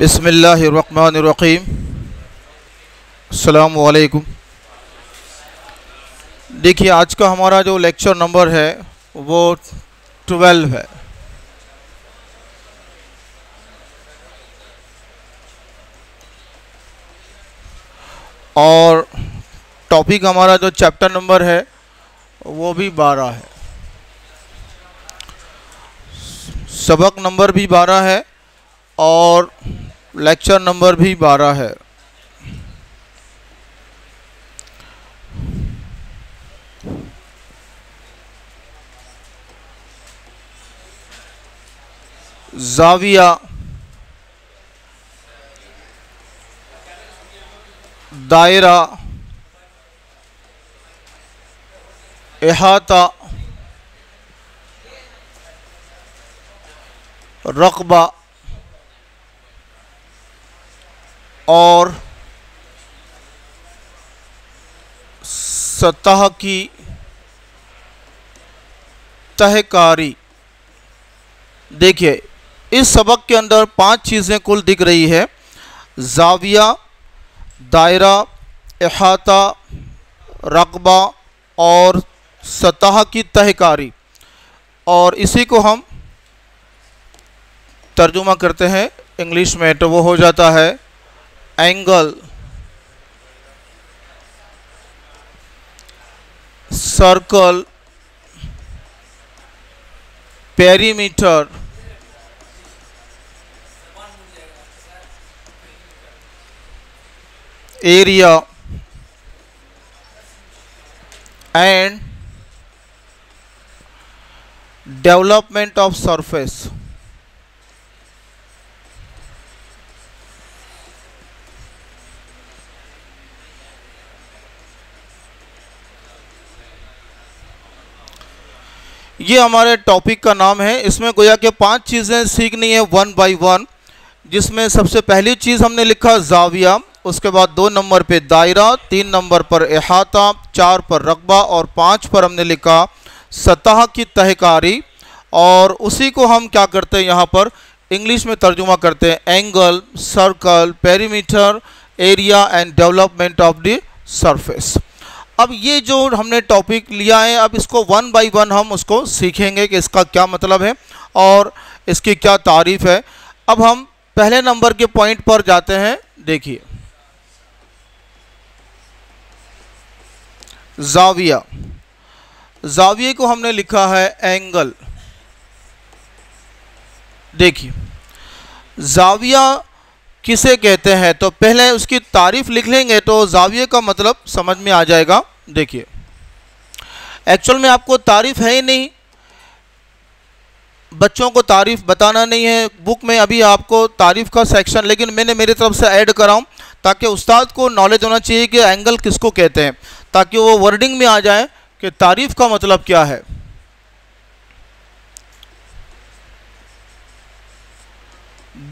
बिस्मिल्लाहिर्रहमानिर्रहीम। अस्सलामु अलैकुम। देखिए, आज का हमारा जो लेक्चर नंबर है वो 12 है। और टॉपिक हमारा जो चैप्टर नंबर है वो भी 12 है। सबक नंबर भी 12 है और लेक्चर नंबर भी 12 है। ज़ाविया, दायरा, इहाता, रक़बा और सतह की तहकारी। देखिए, इस सबक के अंदर 5 चीज़ें कुल दिख रही है: ज़ाविया, दायरा, इहाता, रक़बा और सतह की तहकारी। और इसी को हम तर्जुमा करते हैं इंग्लिश में, तो वो हो जाता है angle, circle, perimeter, area and development of surface. ये हमारे टॉपिक का नाम है। इसमें गोया के 5 चीज़ें सीखनी है 1 बाय 1, जिसमें सबसे पहली चीज़ हमने लिखा ज़ाविया, उसके बाद 2 नंबर पे दायरा, 3 नंबर पर इहाता, 4 पर रक़बा और 5 पर हमने लिखा सतह की तहकारी। और उसी को हम क्या करते हैं, यहाँ पर इंग्लिश में तर्जुमा करते हैं angle, circle, perimeter, area and development of the surface. अब ये जो हमने टॉपिक लिया है, अब इसको 1 बाय 1 हम उसको सीखेंगे कि इसका क्या मतलब है और इसकी क्या तारीफ़ है। अब हम पहले नंबर के पॉइंट पर जाते हैं। देखिए, ज़ाविया, ज़ाविये को हमने लिखा है एंगल। देखिए, ज़ाविया किसे कहते हैं, तो पहले उसकी तारीफ़ लिख लेंगे तो ज़ाविये का मतलब समझ में आ जाएगा। देखिए, एक्चुअल में आपको तारीफ़ है ही नहीं, बच्चों को तारीफ़ बताना नहीं है बुक में अभी आपको तारीफ़ का सेक्शन, लेकिन मैंने मेरी तरफ से ऐड कराऊं ताकि उस्ताद को नॉलेज होना चाहिए कि एंगल किसको कहते हैं, ताकि वो वर्डिंग में आ जाए कि तारीफ़ का मतलब क्या है।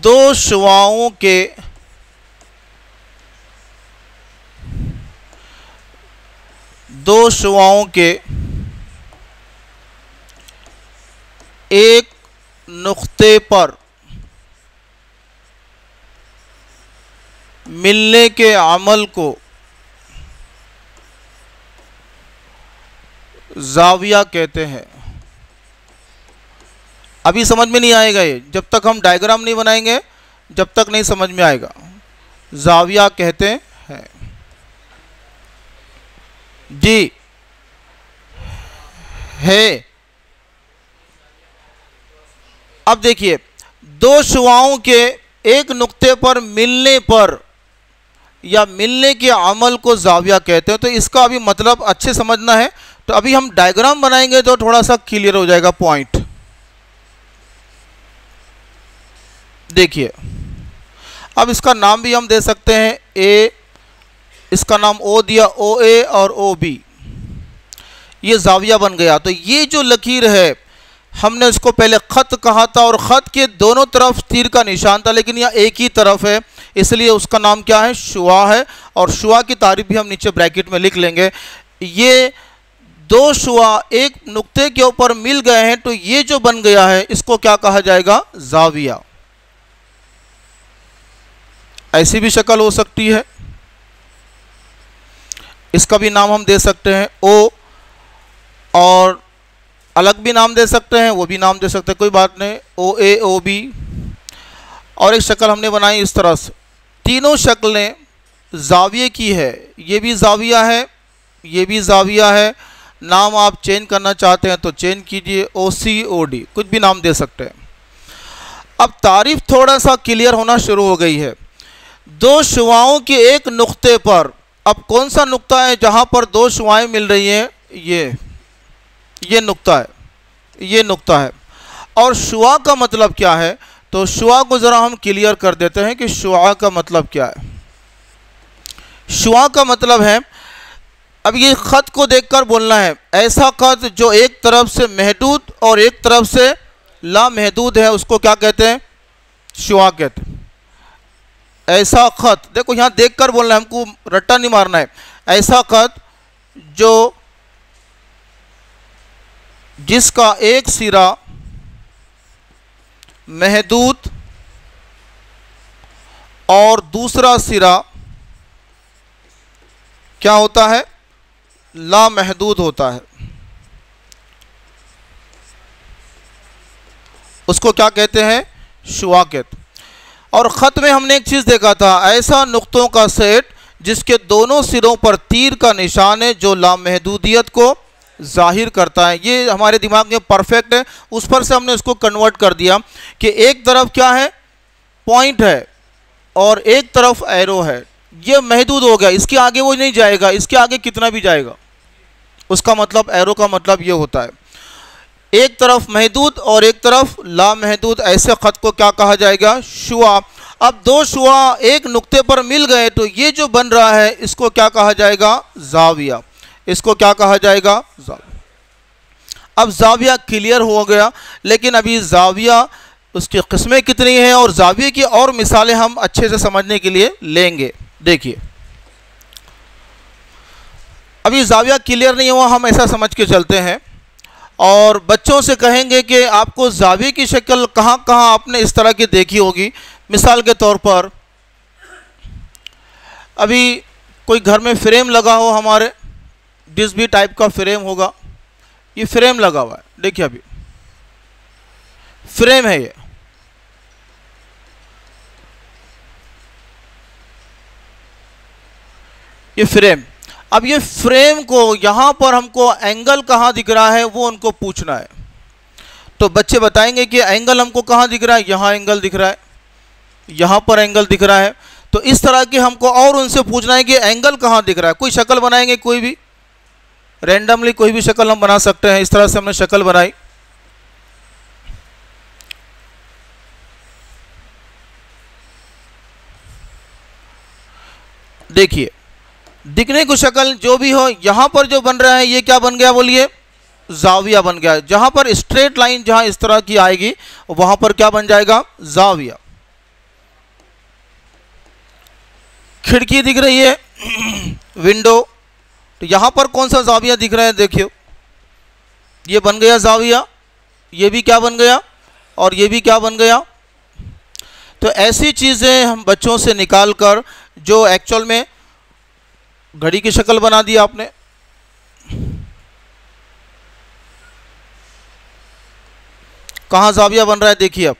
दो शुआओं के एक नुक्ते पर मिलने के अमल को ज़ाविया कहते हैं। अभी समझ में नहीं आएगा ये, जब तक हम डायग्राम नहीं बनाएंगे जब तक नहीं समझ में आएगा। ज़ाविया कहते हैं जी है। अब देखिए, 2 शुआओं के एक नुक्ते पर मिलने पर या मिलने के अमल को ज़ाविया कहते हैं। तो इसका अभी मतलब अच्छे समझना है, तो अभी हम डायग्राम बनाएंगे तो थोड़ा सा क्लियर हो जाएगा पॉइंट। देखिए, अब इसका नाम भी हम दे सकते हैं ए, इसका नाम ओ दिया, ओ ए और ओ बी, ये ज़ाविया बन गया। तो ये जो लकीर है, हमने इसको पहले ख़त कहा था और ख़त के दोनों तरफ तीर का निशान था, लेकिन यहाँ एक ही तरफ है, इसलिए उसका नाम क्या है, शुआ है। और शुआ की तारीफ भी हम नीचे ब्रैकेट में लिख लेंगे। ये दो शुआ एक नुक्ते के ऊपर मिल गए हैं तो ये जो बन गया है इसको क्या कहा जाएगा, जाविया। ऐसी भी शक्ल हो सकती है, इसका भी नाम हम दे सकते हैं ओ, और अलग भी नाम दे सकते हैं, वो भी नाम दे सकते हैं, कोई बात नहीं, ओ ए ओ बी। और एक शक्ल हमने बनाई इस तरह से। तीनों शक्लें जाविये की है, ये भी जाविया है, ये भी जाविया है। नाम आप चेंज करना चाहते हैं तो चेंज कीजिए, ओ सी ओ डी, कुछ भी नाम दे सकते हैं। अब तारीफ थोड़ा सा क्लियर होना शुरू हो गई है। दो शुआओं के एक नुक्ते पर, अब कौन सा नुक्ता है जहां पर दो शुआएं मिल रही हैं, ये नुक्ता है, ये नुक्ता है। और शुआ का मतलब क्या है, तो शुआ को ज़रा हम क्लियर कर देते हैं कि शुआ का मतलब क्या है। शुआ का मतलब है, अब ये ख़त को देखकर बोलना है, ऐसा ख़त जो एक तरफ से महदूद और एक तरफ से लामहदूद है उसको क्या कहते हैं, शुआ कहते हैं। ऐसा ख़त, देखो यहाँ देखकर बोलना है, हमको रट्टा नहीं मारना है। ऐसा ख़त जो जिसका एक सिरा महदूद और दूसरा सिरा क्या होता है, लामहदूद होता है, उसको क्या कहते हैं, शुआ कहते हैं। और ख़त में हमने एक चीज़ देखा था, ऐसा नुक्तों का सेट जिसके दोनों सिरों पर तीर का निशान है जो लामहदूदियत को जाहिर करता है। ये हमारे दिमाग में परफेक्ट है, उस पर से हमने इसको कन्वर्ट कर दिया कि एक तरफ क्या है, पॉइंट है और एक तरफ एरो है। ये महदूद हो गया, इसके आगे वो नहीं जाएगा, इसके आगे कितना भी जाएगा, उसका मतलब एरो का मतलब ये होता है। एक तरफ महदूद और एक तरफ लामहदूद, ऐसे ख़त को क्या कहा जाएगा, शुआ। अब दो शुआ एक नुक्ते पर मिल गए तो ये जो बन रहा है इसको क्या कहा जाएगा, जाविया। इसको क्या कहा जाएगा, जाविया। अब जाविया क्लियर हो गया, लेकिन अभी जाविया उसकी किस्में कितनी हैं और जाविये की और मिसालें हम अच्छे से समझने के लिए लेंगे। देखिए, अभी जाविया क्लियर नहीं हुआ, हम ऐसा समझ के चलते हैं और बच्चों से कहेंगे कि आपको जाविये की शक्ल कहाँ कहाँ आपने इस तरह की देखी होगी। मिसाल के तौर पर, अभी कोई घर में फ्रेम लगा हो, हमारे जिस भी टाइप का फ्रेम होगा, ये फ्रेम लगा हुआ है, देखिए अभी फ्रेम है ये फ्रेम। अब ये फ्रेम को यहाँ पर हमको एंगल कहाँ दिख रहा है वो उनको पूछना है। तो बच्चे बताएंगे कि एंगल हमको कहाँ दिख रहा है, यहाँ एंगल दिख रहा है, यहाँ पर एंगल दिख रहा है। तो इस तरह के हमको और उनसे पूछना है कि एंगल कहाँ दिख रहा है। कोई शक्ल बनाएंगे, कोई भी रैंडमली कोई भी शक्ल हम बना सकते हैं। इस तरह से हमने शक्ल बनाई, देखिए दिखने को शक्ल जो भी हो, यहां पर जो बन रहा है ये क्या बन गया, बोलिए, जाविया बन गया। जहां पर स्ट्रेट लाइन जहां इस तरह की आएगी वहां पर क्या बन जाएगा, जाविया। खिड़की दिख रही है, विंडो, तो यहां पर कौन सा जाविया दिख रहा है, देखियो, ये बन गया जाविया, ये भी क्या बन गया और ये भी क्या बन गया। तो ऐसी चीज़ें हम बच्चों से निकाल कर, जो एक्चुअल में घड़ी की शक्ल बना दी आपने, कहाँ जाविया बन रहा है, देखिए अब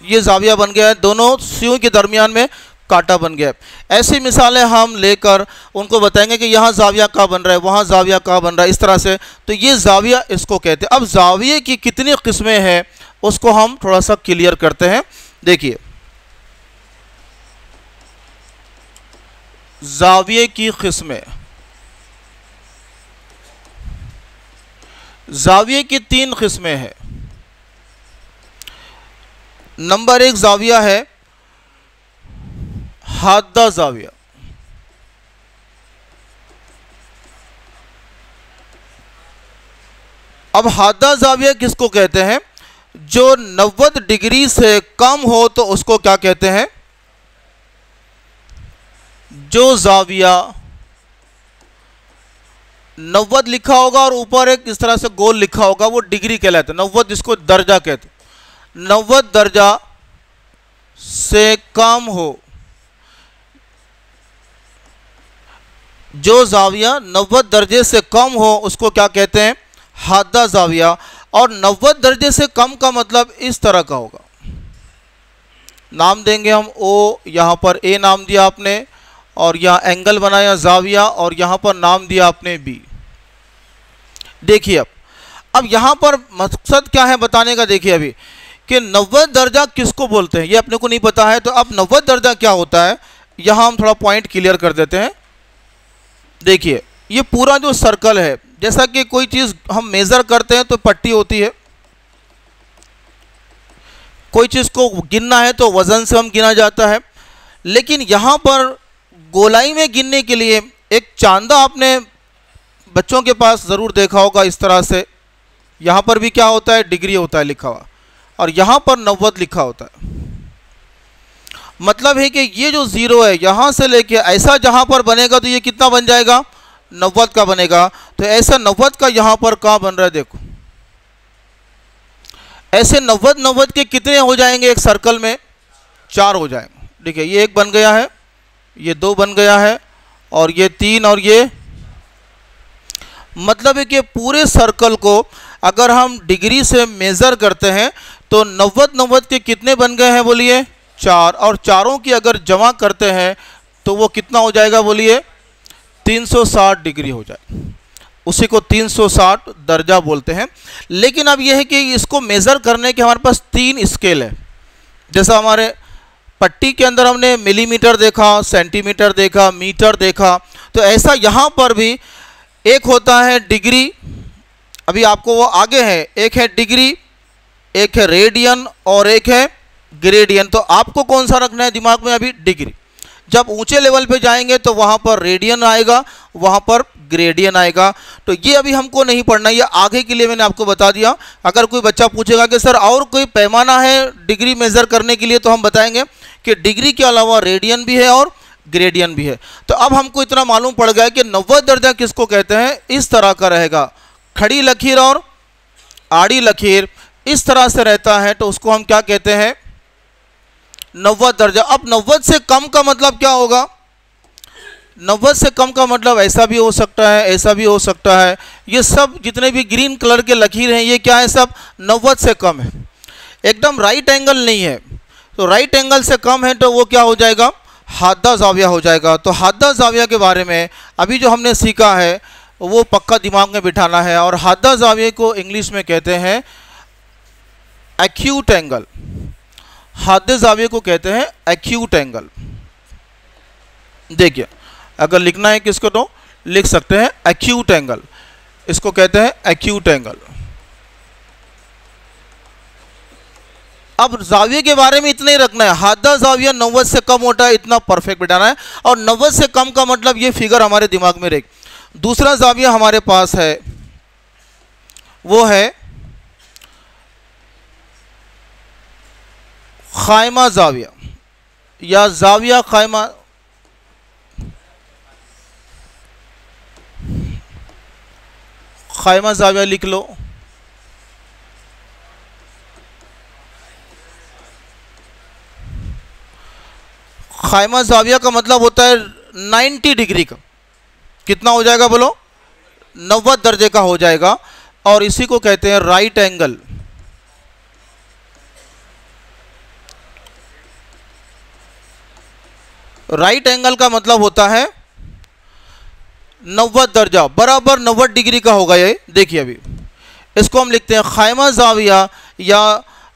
ये जाविया बन गया है, दोनों सुइयों के दरमियान में कांटा बन गया। ऐसी मिसालें हम लेकर उनको बताएंगे कि यहाँ जाविया कहाँ बन रहा है, वहाँ जाविया कहाँ बन रहा है, इस तरह से। तो ये जाविया इसको कहते हैं। अब जाविये की कितनी किस्में हैं उसको हम थोड़ा सा क्लियर करते हैं। देखिए, जाविये की किस्में, जाविये की 3 किस्में हैं। नंबर 1 जाविया है हादा जाविया। अब हादा जाविया किसको कहते हैं, जो 90 डिग्री से कम हो तो उसको क्या कहते हैं, जो जाविया 90 लिखा होगा और ऊपर एक इस तरह से गोल लिखा होगा वो डिग्री कहलाता है। 90 जिसको दर्जा कहते हैं। 90 दर्जा से कम हो, जो जाविया 90 दर्जे से कम हो उसको क्या कहते हैं? हादा जाविया। और 90 दर्जे से कम का मतलब इस तरह का होगा। नाम देंगे हम ओ, यहाँ पर ए नाम दिया आपने और यहाँ एंगल बनाया जाविया और यहाँ पर नाम दिया आपने बी। देखिए अब यहाँ पर मकसद क्या है बताने का। देखिए अभी कि 90 दर्जा किसको बोलते हैं ये अपने को नहीं पता है। तो अब 90 दर्जा क्या होता है यहाँ हम थोड़ा पॉइंट क्लियर कर देते हैं। देखिए ये पूरा जो सर्कल है, जैसा कि कोई चीज़ हम मेज़र करते हैं तो पट्टी होती है, कोई चीज़ को गिनना है तो वज़न से हम गिना जाता है। लेकिन यहाँ पर गोलाई में गिनने के लिए एक चांदा आपने बच्चों के पास ज़रूर देखा होगा इस तरह से। यहाँ पर भी क्या होता है? डिग्री होता है लिखा हुआ और यहाँ पर 90 लिखा होता है। मतलब है कि ये जो ज़ीरो है यहाँ से लेके ऐसा जहाँ पर बनेगा तो ये कितना बन जाएगा? 90 का बनेगा। तो ऐसा 90 का यहाँ पर कहाँ बन रहा है? देखो ऐसे 90 के कितने हो जाएंगे एक सर्कल में? 4 हो जाएंगे। देखिए ये एक बन गया है, ये 2 बन गया है और ये 3 और ये। मतलब है कि पूरे सर्कल को अगर हम डिग्री से मेज़र करते हैं तो 90 के कितने बन गए हैं बोलिए? 4। और चारों की अगर जमा करते हैं तो वो कितना हो जाएगा बोलिए? 360 डिग्री हो जाए। उसी को 360 दर्जा बोलते हैं। लेकिन अब यह है कि इसको मेज़र करने के हमारे पास 3 स्केल है। जैसा हमारे पट्टी के अंदर हमने मिलीमीटर देखा, सेंटीमीटर देखा, मीटर देखा, तो ऐसा यहाँ पर भी एक होता है डिग्री। अभी आपको वो आगे है, एक है डिग्री, एक है रेडियन और एक है ग्रेडियन। तो आपको कौन सा रखना है दिमाग में? अभी डिग्री। जब ऊंचे लेवल पे जाएंगे तो वहाँ पर रेडियन आएगा, वहाँ पर ग्रेडियन आएगा। तो ये अभी हमको नहीं पढ़ना, ये आगे के लिए मैंने आपको बता दिया। अगर कोई बच्चा पूछेगा कि सर और कोई पैमाना है डिग्री मेज़र करने के लिए, तो हम बताएंगे कि डिग्री के अलावा रेडियन भी है और ग्रेडियन भी है। तो अब हमको इतना मालूम पड़ गया कि 90 दर्जा किसको कहते हैं। इस तरह का रहेगा, खड़ी लकीर और आड़ी लकीर इस तरह से रहता है, तो उसको हम क्या कहते हैं? 90 दर्जा। अब 90 से कम का मतलब क्या होगा? 90 से कम का मतलब ऐसा भी हो सकता है, ऐसा भी हो सकता है। ये सब जितने भी ग्रीन कलर के लकीर हैं ये क्या है? सब 90 से कम है। एकदम राइट एंगल नहीं है। तो राइट एंगल से कम है तो वो क्या हो जाएगा? हादा जाविया हो जाएगा। तो हादा जाविया के बारे में अभी जो हमने सीखा है वो पक्का दिमाग में बिठाना है। और हादा जाविया को इंग्लिश में कहते हैं एक्यूट एंगल। हादे जाविये को कहते हैं एक्यूट एंगल। देखिए अगर लिखना है किसको तो लिख सकते हैं एक्यूट एंगल, इसको कहते हैं एक्यूट एंगल। अब जाविये के बारे में इतना ही रखना है, हादा जाविया 90 से कम होता है, इतना परफेक्ट बिठाना है। और 90 से कम का मतलब ये फिगर हमारे दिमाग में रहेगी। दूसरा जाविया हमारे पास है वो है खायमा जाविया या जाविया खायमा। खायमा जाविया लिख लो। खायमा जाविया का मतलब होता है 90 डिग्री का। कितना हो जाएगा बोलो? 90 दर्जे का हो जाएगा। और इसी को कहते हैं राइट एंगल। राइट एंगल का मतलब होता है 90 दर्जा, बराबर 90 डिग्री का होगा ये। देखिए अभी इसको हम लिखते हैं खायमा जाविया, या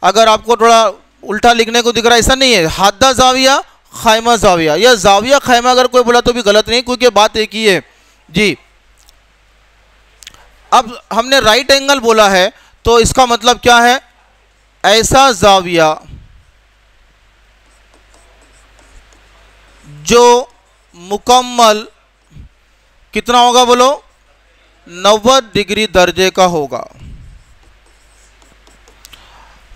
अगर आपको थोड़ा उल्टा लिखने को दिख रहा है ऐसा नहीं है, हादा जाविया खायमा जाविया या जाविया खायमा अगर कोई बोला तो भी गलत नहीं, क्योंकि बात एक ही है जी। अब हमने राइट एंगल बोला है तो इसका मतलब क्या है? ऐसा जाविया जो मुकम्मल कितना होगा बोलो? 90 डिग्री दर्जे का होगा।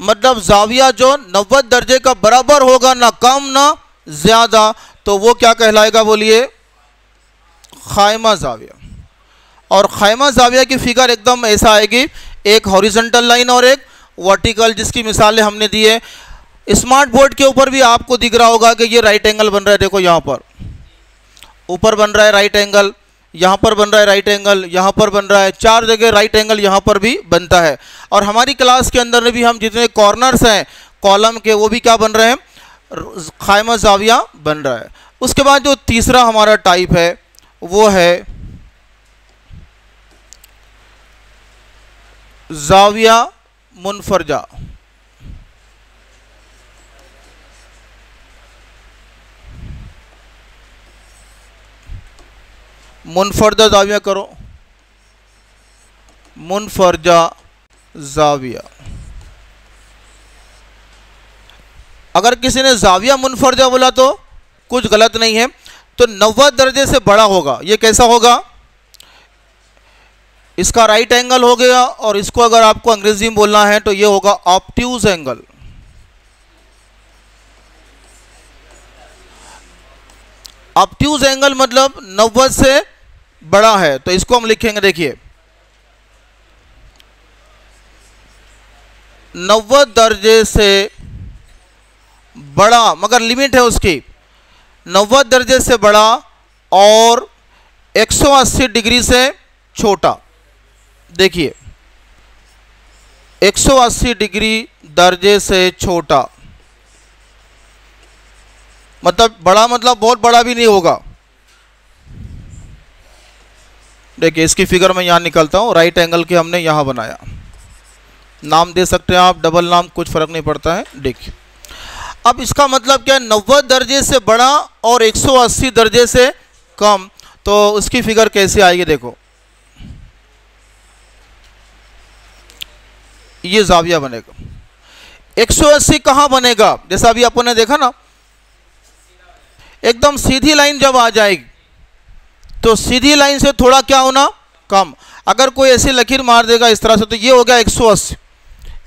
मतलब जाविया जो 90 दर्जे का बराबर होगा, ना कम ना ज्यादा, तो वो क्या कहलाएगा बोलिए, खायमा जाविया। और खायमा जाविया की फिगर एकदम ऐसा आएगी, एक हॉरिजॉन्टल लाइन और एक वर्टिकल, जिसकी मिसालें हमने दी है। स्मार्ट बोर्ड के ऊपर भी आपको दिख रहा होगा कि ये राइट एंगल बन रहा है। देखो यहाँ पर ऊपर बन रहा है राइट एंगल, यहाँ पर बन रहा है राइट एंगल, यहाँ पर बन रहा है, 4 जगह राइट एंगल यहाँ पर भी बनता है। और हमारी क्लास के अंदर भी हम जितने कॉर्नर्स हैं कॉलम के, वो भी क्या बन रहे हैं, खायमा जाविया बन रहा है। उसके बाद जो तीसरा हमारा टाइप है वो है जाविया मुनफरजा। मुनफरजा जाविया करो, मुनफरजा जाविया। अगर किसी ने जाविया मुनफरजा बोला तो कुछ गलत नहीं है। तो 90 दर्जे से बड़ा होगा। ये कैसा होगा, इसका राइट एंगल हो गया, और इसको अगर आपको अंग्रेजी में बोलना है तो ये होगा ऑब्ट्यूज एंगल। ऑब्ट्यूज एंगल मतलब 90 से बड़ा है, तो इसको हम लिखेंगे, देखिए 90 दर्जे से बड़ा, मगर लिमिट है उसकी, 90 दर्जे से बड़ा और 180 डिग्री से छोटा। देखिए 180 डिग्री दर्जे से छोटा, मतलब बड़ा मतलब बहुत बड़ा भी नहीं होगा। देखिए इसकी फिगर मैं यहाँ निकलता हूँ, राइट एंगल के हमने यहाँ बनाया, नाम दे सकते हैं आप, डबल नाम, कुछ फर्क नहीं पड़ता है। देखिए अब इसका मतलब क्या है, 90 दर्जे से बड़ा और 180 दर्जे से कम, तो उसकी फिगर कैसे आएगी, देखो ये जाविया बनेगा। 180 कहाँ बनेगा, जैसा अभी अपन ने देखा ना, एकदम सीधी लाइन जब आ जाएगी तो सीधी लाइन से थोड़ा क्या होना, कम। अगर कोई ऐसी लकीर मार देगा इस तरह से तो ये हो गया 180।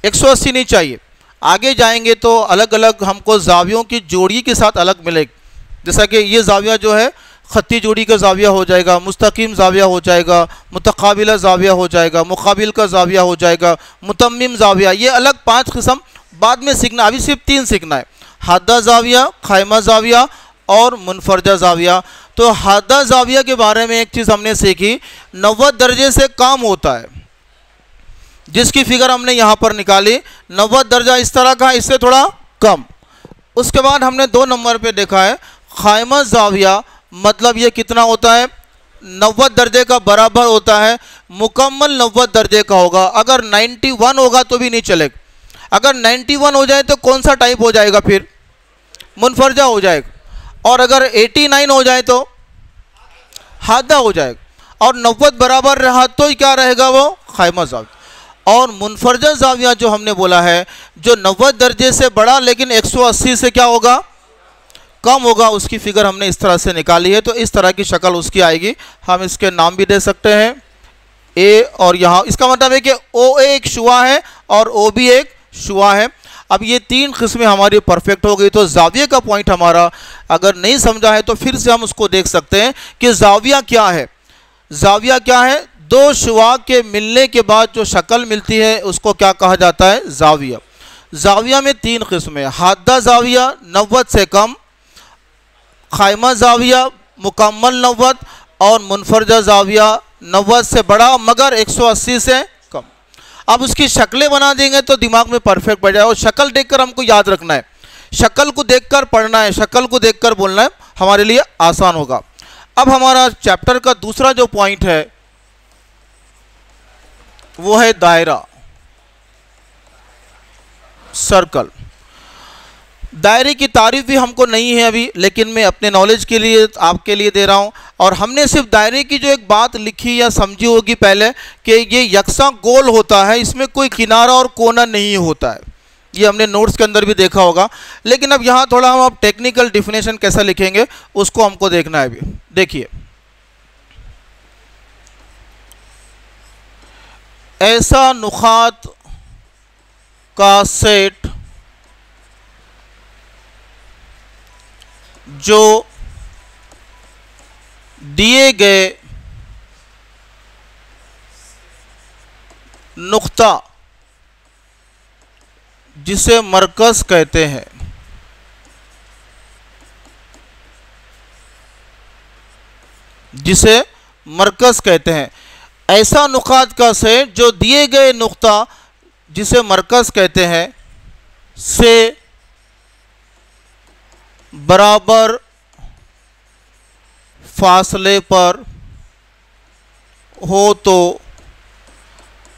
180 नहीं चाहिए। आगे जाएंगे तो अलग अलग हमको जावियों की जोड़ी के साथ अलग मिलेगी। जैसा कि ये जाविया जो है खत्ती जोड़ी का जाविया हो जाएगा, मुस्तकीम जाविया हो जाएगा, मुतकाबिला जाविया हो जाएगा, मुकाबिल का जाविया हो जाएगा, मुतम्मिम जाविया। ये अलग 5 किस्म बाद में सीखना, अभी सिर्फ 3 सीखना है, हादा जाविया, खायमा जाविया और मुनफरजा जाविया। तो हादा जाविया के बारे में एक चीज़ हमने सीखी, 90 दर्जे से कम होता है, जिसकी फिगर हमने यहाँ पर निकाली। 90 दर्जा इस तरह का, इससे थोड़ा कम। उसके बाद हमने 2 नंबर पे देखा है खायमा जाविया, मतलब ये कितना होता है, 90 दर्जे का बराबर होता है, मुकम्मल 90 दर्जे का होगा। अगर 91 होगा तो भी नहीं चलेगा। अगर 91 हो जाए तो कौन सा टाइप हो जाएगा, फिर मुनफरजा हो जाएगा। और अगर 89 हो जाए तो हादा हो जाएगा। और 90 बराबर रहा तो क्या रहेगा, वो खायमा जाविया। और मुनफरजा जाविया जो हमने बोला है, जो 90 दर्जे से बड़ा लेकिन 180 से क्या होगा, कम होगा, उसकी फिगर हमने इस तरह से निकाली है। तो इस तरह की शक्ल उसकी आएगी। हम इसके नाम भी दे सकते हैं ए, और यहाँ इसका मतलब है कि ओ एक शुआ है और ओ भी एक शुआ है। अब ये 3 किस्में हमारी परफेक्ट हो गई। तो जाविया का पॉइंट हमारा अगर नहीं समझा है तो फिर से हम उसको देख सकते हैं कि जाविया क्या है। जाविया क्या है, 2 शुआ के मिलने के बाद जो शक्ल मिलती है उसको क्या कहा जाता है, जाविया। जाविया में 3 किस्में, हादा जाविया 90 से कम, खायमा जाविया मुकम्मल 90 और मुनफरजा जाविया 90 से बड़ा मगर 180 से कम। अब उसकी शक्लें बना देंगे तो दिमाग में परफेक्ट बैठ जाए। और शक्ल देखकर हमको याद रखना है, शक्ल को देखकर पढ़ना है, शक्ल को देखकर बोलना है, हमारे लिए आसान होगा। अब हमारा चैप्टर का दूसरा जो पॉइंट है वो है दायरा, सर्कल। दायरे की तारीफ भी हमको नहीं है अभी, लेकिन मैं अपने नॉलेज के लिए आपके लिए दे रहा हूँ। और हमने सिर्फ दायरे की जो एक बात लिखी या समझी होगी पहले कि ये यकसा गोल होता है, इसमें कोई किनारा और कोना नहीं होता है, ये हमने नोट्स के अंदर भी देखा होगा। लेकिन अब यहाँ थोड़ा हम अब टेक्निकल डिफिनेशन कैसा लिखेंगे उसको हमको देखना है अभी। देखिए ऐसा नुकात का सेट जो दिए गए नुक्ता जिसे मरकज कहते हैं, जिसे मरकज कहते हैं, ऐसा नुकात का सेट जो दिए गए नुक्ता जिसे मरकज कहते हैं से बराबर फासले पर हो तो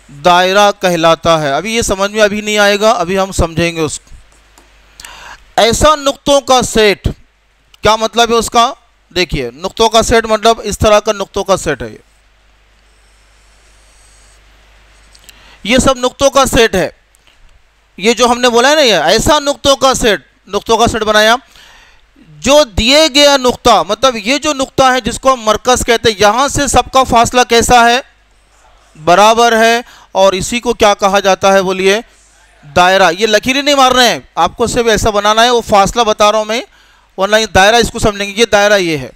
दायरा कहलाता है। अभी ये समझ में अभी नहीं आएगा, अभी हम समझेंगे उसको। ऐसा नुक्तों का सेट, क्या मतलब है उसका? देखिए, नुक्तों का सेट मतलब इस तरह का नुक्तों का सेट है। ये सब नुक्तों का सेट है। ये जो हमने बोला है ना, ये ऐसा नुक्तों का सेट बनाया जो दिए गया नुक्ता, मतलब ये जो नुक्ता है जिसको हम मरकज कहते हैं, यहां से सबका फासला कैसा है? बराबर है। और इसी को क्या कहा जाता है? बोलिए, दायरा। ये लकीरें नहीं मार रहे हैं, आपको सिर्फ ऐसा बनाना है, वो फासला बता रहा हूं मैं, वरना ये दायरा इसको समझेंगे। ये दायरा ये है,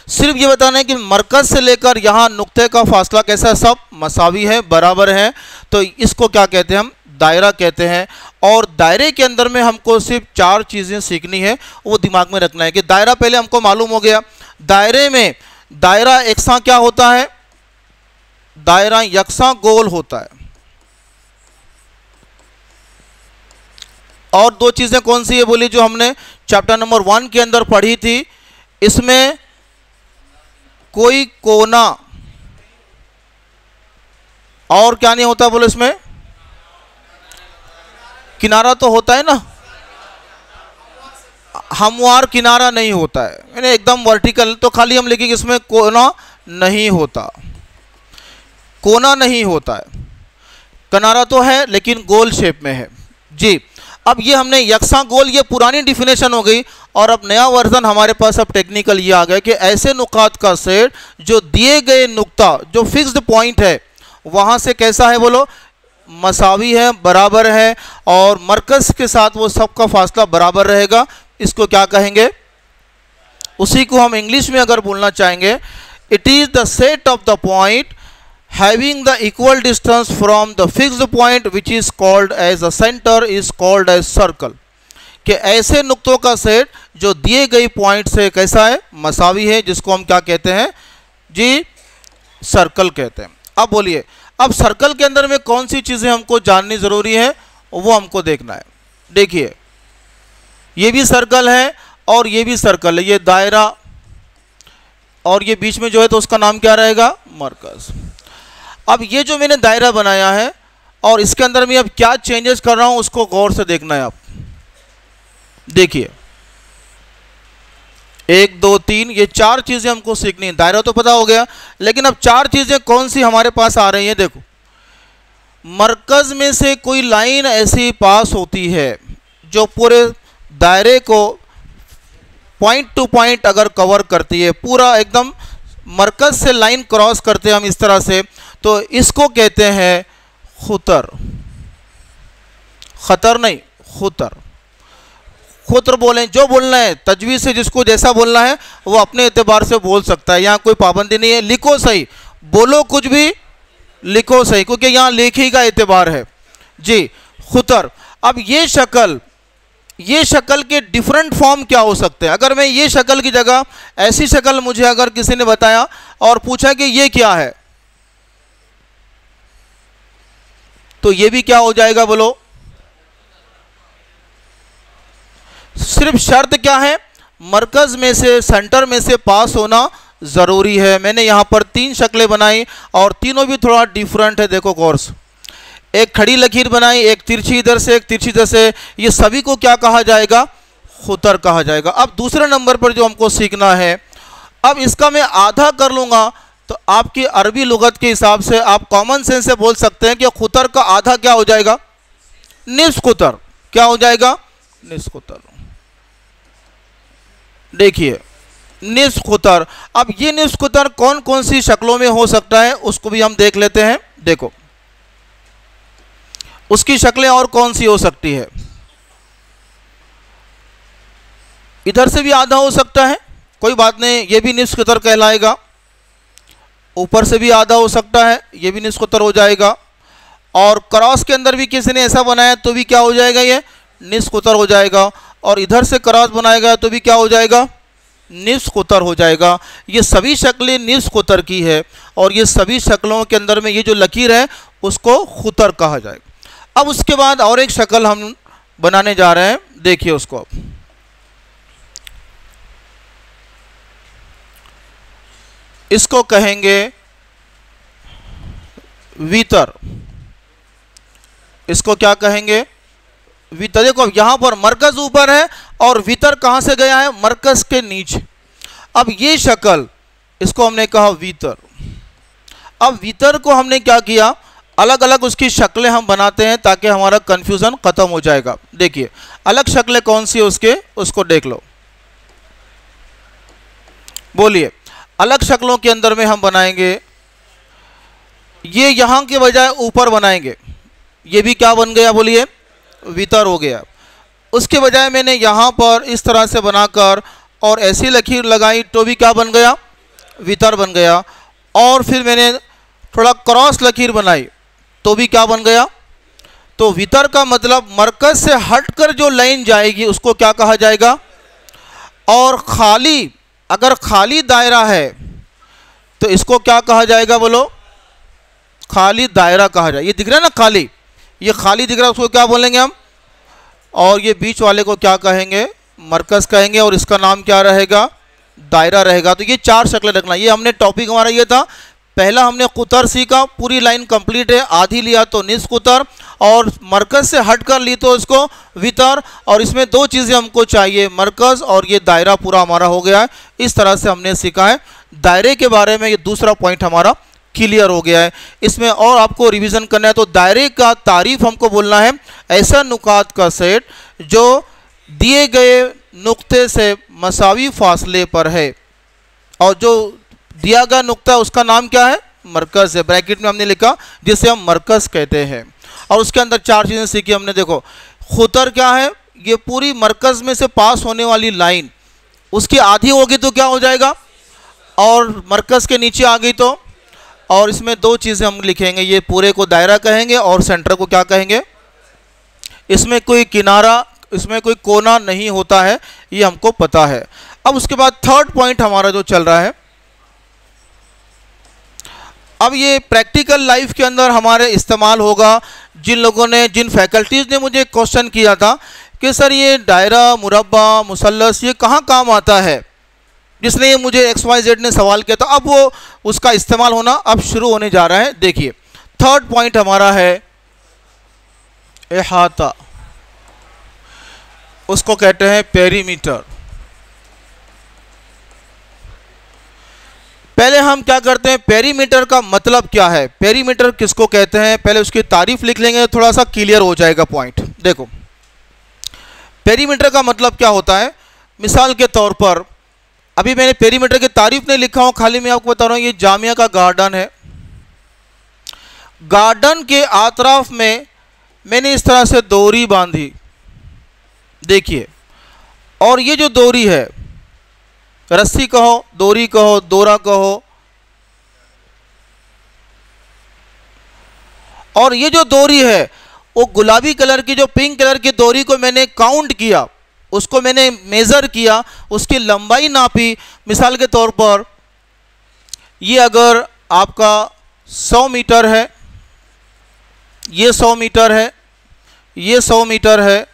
सिर्फ ये बताना है कि मरकज से लेकर यहाँ नुक्ते का फासला कैसा है? सब मसावी है, बराबर है। तो इसको क्या कहते हैं? हम दायरा कहते हैं। और दायरे के अंदर में हमको सिर्फ 4 चीज़ें सीखनी है, वो दिमाग में रखना है कि दायरा पहले हमको मालूम हो गया। दायरे में दायरा एकसा क्या होता है? दायरा यकसा गोल होता है। और 2 चीजें कौन सी है बोली, जो हमने चैप्टर नंबर 1 के अंदर पढ़ी थी? इसमें कोई कोना और क्या नहीं होता बोले? इसमें किनारा तो होता है ना, हमवार किनारा नहीं होता है, यानी एकदम वर्टिकल। तो खाली हम लिखेंगे इसमें कोना नहीं होता, कोना नहीं होता है। किनारा तो है लेकिन गोल शेप में है जी। अब ये हमने यकसा गोल, ये पुरानी डिफिनेशन हो गई, और अब नया वर्जन हमारे पास अब टेक्निकल ये आ गया कि ऐसे नुकात का सेट जो दिए गए नुक्ता, जो फिक्स्ड पॉइंट है, वहां से कैसा है बोलो? मसावी है, बराबर है, और मरकज के साथ वो सबका फासला बराबर रहेगा। इसको क्या कहेंगे? उसी को हम इंग्लिश में अगर बोलना चाहेंगे, it is the set of the point having the equal distance from the fixed point which is called as a center is called as circle। कि ऐसे नुक्तों का सेट जो दिए गई पॉइंट से कैसा है? मसावी है, जिसको हम क्या कहते हैं जी? सर्कल कहते हैं। अब बोलिए, अब सर्कल के अंदर में कौन सी चीजें हमको जाननी जरूरी है, वो हमको देखना है। देखिए, ये भी सर्कल है और ये भी सर्कल है, ये दायरा, और ये बीच में जो है तो उसका नाम क्या रहेगा? मरकज। अब ये जो मैंने दायरा बनाया है और इसके अंदर मैं अब क्या चेंजेस कर रहा हूं, उसको गौर से देखना है। आप देखिए, 1 2 3, ये 4 चीजें हमको सीखनी है। दायरा तो पता हो गया, लेकिन अब 4 चीजें कौन सी हमारे पास आ रही हैं? देखो, मरकज में से कोई लाइन ऐसी पास होती है जो पूरे दायरे को पॉइंट टू पॉइंट अगर कवर करती है, पूरा एकदम मरकज से लाइन क्रॉस करते हैं हम इस तरह से, तो इसको कहते हैं खुतर। खतर नहीं, खुतर। खुतर बोलें, जो बोलना है तजवीज़ से, जिसको जैसा बोलना है वो अपने एतबार से बोल सकता है, यहाँ कोई पाबंदी नहीं है। लिखो सही, बोलो कुछ भी, लिखो सही, क्योंकि यहाँ लेखी का एतबार है जी। खुतर। अब ये शक्ल के डिफरेंट फॉर्म क्या हो सकते हैं? अगर मैं ये शक्ल की जगह ऐसी शक्ल मुझे अगर किसी ने बताया और पूछा कि ये क्या है, तो ये भी क्या हो जाएगा बोलो? सिर्फ शर्त क्या है? मरकज में से, सेंटर में से पास होना जरूरी है। मैंने यहां पर 3 शक्लें बनाई और तीनों भी थोड़ा डिफरेंट है। देखो कोर्स, एक खड़ी लकीर बनाई, एक तिरछी इधर से, एक तिरछी इधर से, ये सभी को क्या कहा जाएगा? खुतर कहा जाएगा। अब दूसरे नंबर पर जो हमको सीखना है, अब इसका मैं आधा कर लूंगा तो आपकी अरबी लुगत के हिसाब से आप कॉमन सेंस से बोल सकते हैं कि खुतर का आधा क्या हो जाएगा? निस्फ खुतर। क्या हो जाएगा? निस्फ खुतर। देखिए, निस्फ खुतर। अब ये निस्फ खुतर कौन कौन सी शक्लों में हो सकता है, उसको भी हम देख लेते हैं। देखो, उसकी शक्लें और कौन सी हो सकती है? इधर से भी आधा हो सकता है, कोई बात नहीं, ये भी निस्फ खुतर कहलाएगा। ऊपर से भी आधा हो सकता है, ये भी निस्फ उत्तर हो जाएगा। और क्रॉस के अंदर भी किसी ने ऐसा बनाया तो भी क्या हो जाएगा, ये निस्फ उत्तर हो जाएगा। और इधर से क्रॉस बनाएगा तो भी क्या हो जाएगा, निस्फ उत्तर हो जाएगा। ये सभी शक्लें निस्फ उत्तर की है और ये सभी शक्लों के अंदर में ये जो लकीर है उसको खुतर कहा जाएगा। अब उसके बाद और एक शक्ल हम बनाने जा रहे हैं, देखिए उसको। अब इसको कहेंगे वितर। इसको क्या कहेंगे, वितर। देखो यहां पर मरकज ऊपर है और वितर कहां से गया है, मरकज के नीचे। अब ये शक्ल, इसको हमने कहा वितर। अब वितर को हमने क्या किया, अलग अलग उसकी शक्लें हम बनाते हैं ताकि हमारा कंफ्यूजन खत्म हो जाएगा। देखिए अलग शक्लें कौन सी है उसके, उसको देख लो। बोलिए, अलग शक्लों के अंदर में हम बनाएंगे, ये यहां के बजाय ऊपर बनाएंगे, ये भी क्या बन गया, बोलिए वितर हो गया। उसके बजाय मैंने यहां पर इस तरह से बनाकर और ऐसी लकीर लगाई तो भी क्या बन गया, वितर बन गया। और फिर मैंने थोड़ा क्रॉस लकीर बनाई तो भी क्या बन गया। तो वितर का मतलब मरकज से हटकर जो लाइन जाएगी उसको क्या कहा जाएगा। और खाली, अगर खाली दायरा है तो इसको क्या कहा जाएगा, बोलो, खाली दायरा कहा जाए। ये दिख रहा है ना खाली, ये खाली दिख रहा है, उसको क्या बोलेंगे हम। और ये बीच वाले को क्या कहेंगे, मरकज कहेंगे। और इसका नाम क्या रहेगा, दायरा रहेगा। तो ये चार शक्लें रखना। ये हमने टॉपिक हमारा ये था, पहला हमने कुतर सीखा, पूरी लाइन कंप्लीट है, आधी लिया तो निस्फ कुतर और मरकज से हटकर ली तो इसको वितर। और इसमें दो चीज़ें हमको चाहिए, मरकज और ये दायरा पूरा हमारा हो गया है। इस तरह से हमने सीखा है दायरे के बारे में। ये दूसरा पॉइंट हमारा क्लियर हो गया है। इसमें और आपको रिवीजन करना है तो दायरे का तारीफ हमको बोलना है, ऐसा नुकात का सेट जो दिए गए नुक्ते से मसावी फासले पर है और जो दिया गया नुक्ता उसका नाम क्या है, मरकज है। ब्रैकेट में हमने लिखा जिसे हम मरकज कहते हैं। और उसके अंदर चार चीज़ें सीखी हमने। देखो खुतर क्या है, ये पूरी मरकज में से पास होने वाली लाइन, उसकी आधी होगी तो क्या हो जाएगा, और मरकज के नीचे आ गई तो। और इसमें दो चीज़ें हम लिखेंगे, ये पूरे को दायरा कहेंगे और सेंटर को क्या कहेंगे। इसमें कोई किनारा, इसमें कोई कोना नहीं होता है, ये हमको पता है। अब उसके बाद थर्ड पॉइंट हमारा जो चल रहा है, अब ये प्रैक्टिकल लाइफ के अंदर हमारे इस्तेमाल होगा। जिन लोगों ने, जिन फैकल्टीज़ ने मुझे क्वेश्चन किया था कि सर ये दायरा, मुरब्बा, मुसल्लस ये कहाँ काम आता है, जिसने ये मुझे XYZ ने सवाल किया था, अब वो उसका इस्तेमाल होना अब शुरू होने जा रहा है। देखिए थर्ड पॉइंट हमारा है इहाता, उसको कहते हैं पेरीमीटर। पहले हम क्या करते हैं, पेरीमीटर का मतलब क्या है, पेरीमीटर किसको कहते हैं, पहले उसकी तारीफ लिख लेंगे, थोड़ा सा क्लियर हो जाएगा पॉइंट। देखो पेरीमीटर का मतलब क्या होता है। मिसाल के तौर पर अभी मैंने पेरीमीटर की तारीफ नहीं लिखा हूं, खाली मैं आपको बता रहा हूं ये जामिया का गार्डन है। गार्डन के आतराफ में मैंने इस तरह से डोरी बांधी, देखिए। और ये जो डोरी है, रस्सी कहो, डोरी कहो, दोरा कहो, और ये जो डोरी है वो गुलाबी कलर की, जो पिंक कलर की डोरी को मैंने काउंट किया, उसको मैंने मेज़र किया, उसकी लंबाई नापी। मिसाल के तौर पर ये अगर आपका 100 मीटर है, ये 100 मीटर है, ये 100 मीटर है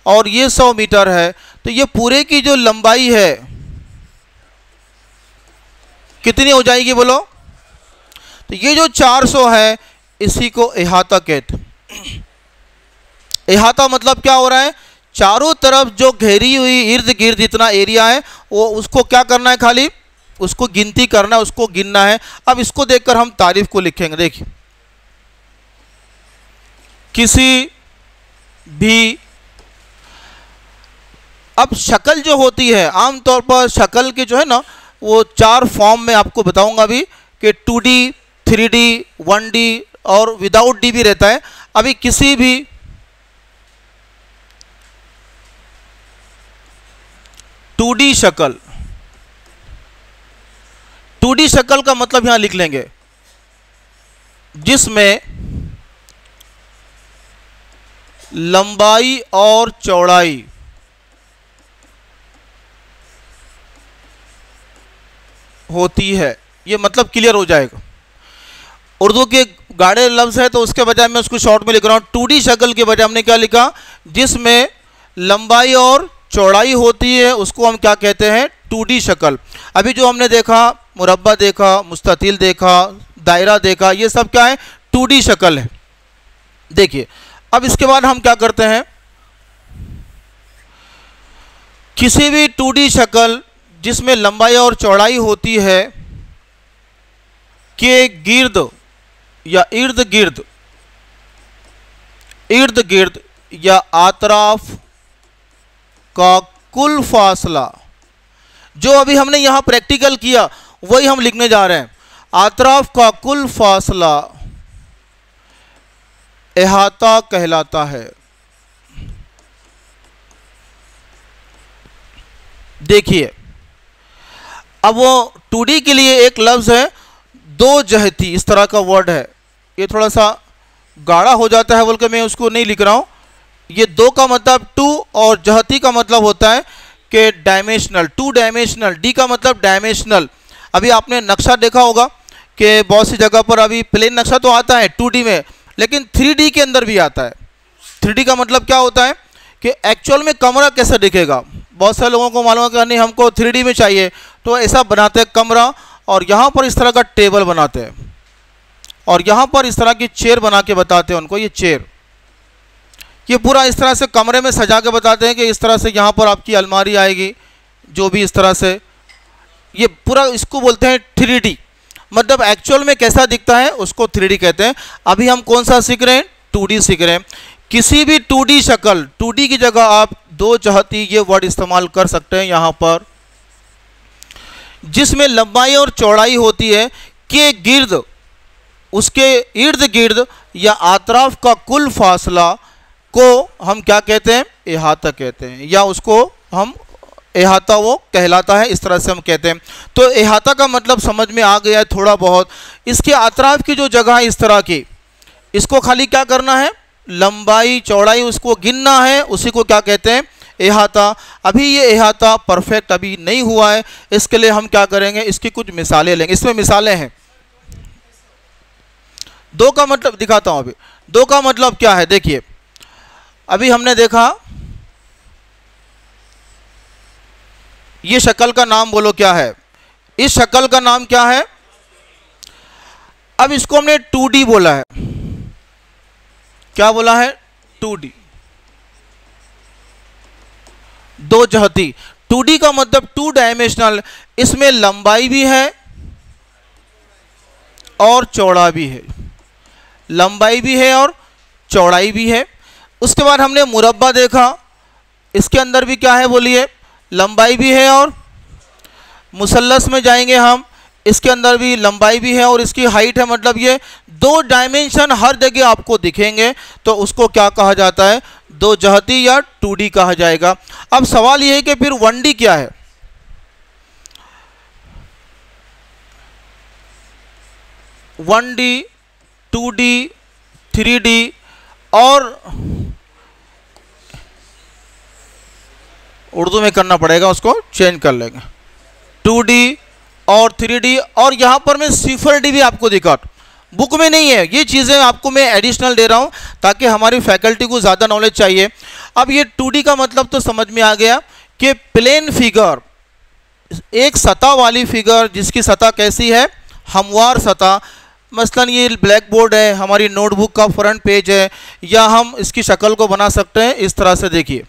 और ये 100 मीटर है, तो ये पूरे की जो लंबाई है कितनी हो जाएगी, बोलो। तो ये जो 400 है इसी को इहाता कहते हैं। इहाता मतलब क्या हो रहा है, चारों तरफ जो घेरी हुई इर्द गिर्द जितना एरिया है वो उसको क्या करना है, खाली उसको गिनती करना है, उसको गिनना है। अब इसको देखकर हम तारीफ को लिखेंगे। देखिए किसी भी, अब शक्ल जो होती है आमतौर पर शक्ल के जो है ना वो चार फॉर्म में आपको बताऊंगा अभी कि 2D, 3D, 1D और विदाउट डी भी रहता है। अभी किसी भी 2D शक्ल, 2D शक्ल का मतलब यहां लिख लेंगे, जिसमें लंबाई और चौड़ाई होती है। ये मतलब क्लियर हो जाएगा। उर्दू के गाढ़े लफ्ज है तो उसके बजाय मैं उसको शॉर्ट में लिख रहा हूं। 2D शक्ल के बजाय हमने क्या लिखा, जिसमें लंबाई और चौड़ाई होती है, उसको हम क्या कहते हैं, 2D शक्ल। अभी जो हमने देखा, मुरब्बा देखा, मुस्ततिल देखा, दायरा देखा, ये सब क्या है, 2D शक्ल है। देखिए अब इसके बाद हम क्या करते हैं, किसी भी 2D शक्ल जिसमें लंबाई और चौड़ाई होती है के गिर्द या इर्द गिर्द या आतराफ का कुल फासला, जो अभी हमने यहां प्रैक्टिकल किया वही हम लिखने जा रहे हैं। आतराफ का कुल फासला इहाता कहलाता है। देखिए अब वो 2D के लिए एक लफ्ज है दो जहती, इस तरह का वर्ड है। ये थोड़ा सा गाढ़ा हो जाता है बोलकर मैं उसको नहीं लिख रहा हूं। ये दो का मतलब 2 और जहती का मतलब होता है कि डायमेंशनल, 2 डायमेंशनल, डी का मतलब डायमेंशनल। अभी आपने नक्शा देखा होगा कि बहुत सी जगह पर अभी प्लेन नक्शा तो आता है 2D में, लेकिन 3D के अंदर भी आता है। 3D का मतलब क्या होता है कि एक्चुअल में कमरा कैसा दिखेगा। बहुत सारे लोगों को मालूम है कि नहीं हमको 3D में चाहिए, तो ऐसा बनाते हैं कमरा, और यहाँ पर इस तरह का टेबल बनाते हैं, और यहाँ पर इस तरह की चेयर बना के बताते हैं उनको, ये चेयर, ये पूरा इस तरह से कमरे में सजा के बताते हैं कि इस तरह से यहाँ पर आपकी अलमारी आएगी, जो भी इस तरह से, ये पूरा इसको बोलते हैं 3D। मतलब एक्चुअल में कैसा दिखता है उसको 3D कहते हैं। अभी हम कौन सा सीख रहे हैं, 2D सीख रहे हैं। किसी भी 2D शक्ल, 2D की जगह आप दो जहती ये वर्ड इस्तेमाल कर सकते हैं यहाँ पर, जिसमें लंबाई और चौड़ाई होती है के गिर्द, उसके इर्द गिर्द या आतराफ का कुल फासला को हम क्या कहते हैं, इहाता कहते हैं, या उसको हम इहाता वो कहलाता है, इस तरह से हम कहते हैं। तो इहाता का मतलब समझ में आ गया है थोड़ा बहुत। इसके आतराफ की जो जगह है इस तरह की, इसको खाली क्या करना है, लंबाई चौड़ाई उसको गिनना है, उसी को क्या कहते हैं, इहाता। अभी ये इहाता परफेक्ट अभी नहीं हुआ है, इसके लिए हम क्या करेंगे, इसकी कुछ मिसालें लेंगे। इसमें मिसालें हैं। दो का मतलब दिखाता हूं। अभी दो का मतलब क्या है, देखिए अभी हमने देखा ये शक्ल का नाम बोलो क्या है, इस शक्ल का नाम क्या है। अब इसको हमने 2D बोला है, क्या बोला है, 2D, दो जहती। 2D का मतलब 2 डायमेंशनल, इसमें लंबाई भी है और चौड़ा भी है, लंबाई भी है और चौड़ाई भी है। उसके बाद हमने मुरब्बा देखा, इसके अंदर भी क्या है बोलिए, लंबाई भी है और मुसल्लस में जाएंगे हम, इसके अंदर भी लंबाई भी है और इसकी हाइट है। मतलब ये 2 डायमेंशन हर जगह आपको दिखेंगे, तो उसको क्या कहा जाता है, दो जहती या 2D कहा जाएगा। अब सवाल यह है कि फिर 1D क्या है। 1D, 2D, 3D और उर्दू में करना पड़ेगा, उसको चेंज कर लेंगे, 2D और 3D। और यहाँ पर मैं 0D भी आपको दिखा, बुक में नहीं है, ये चीज़ें आपको मैं एडिशनल दे रहा हूँ ताकि हमारी फैकल्टी को ज़्यादा नॉलेज चाहिए। अब ये 2D का मतलब तो समझ में आ गया कि प्लेन फिगर, एक सतह वाली फिगर, जिसकी सतह कैसी है, हमवार सतह। मसलन ये ब्लैक बोर्ड है, हमारी नोटबुक का फ्रंट पेज है, या हम इसकी शक्ल को बना सकते हैं इस तरह से। देखिए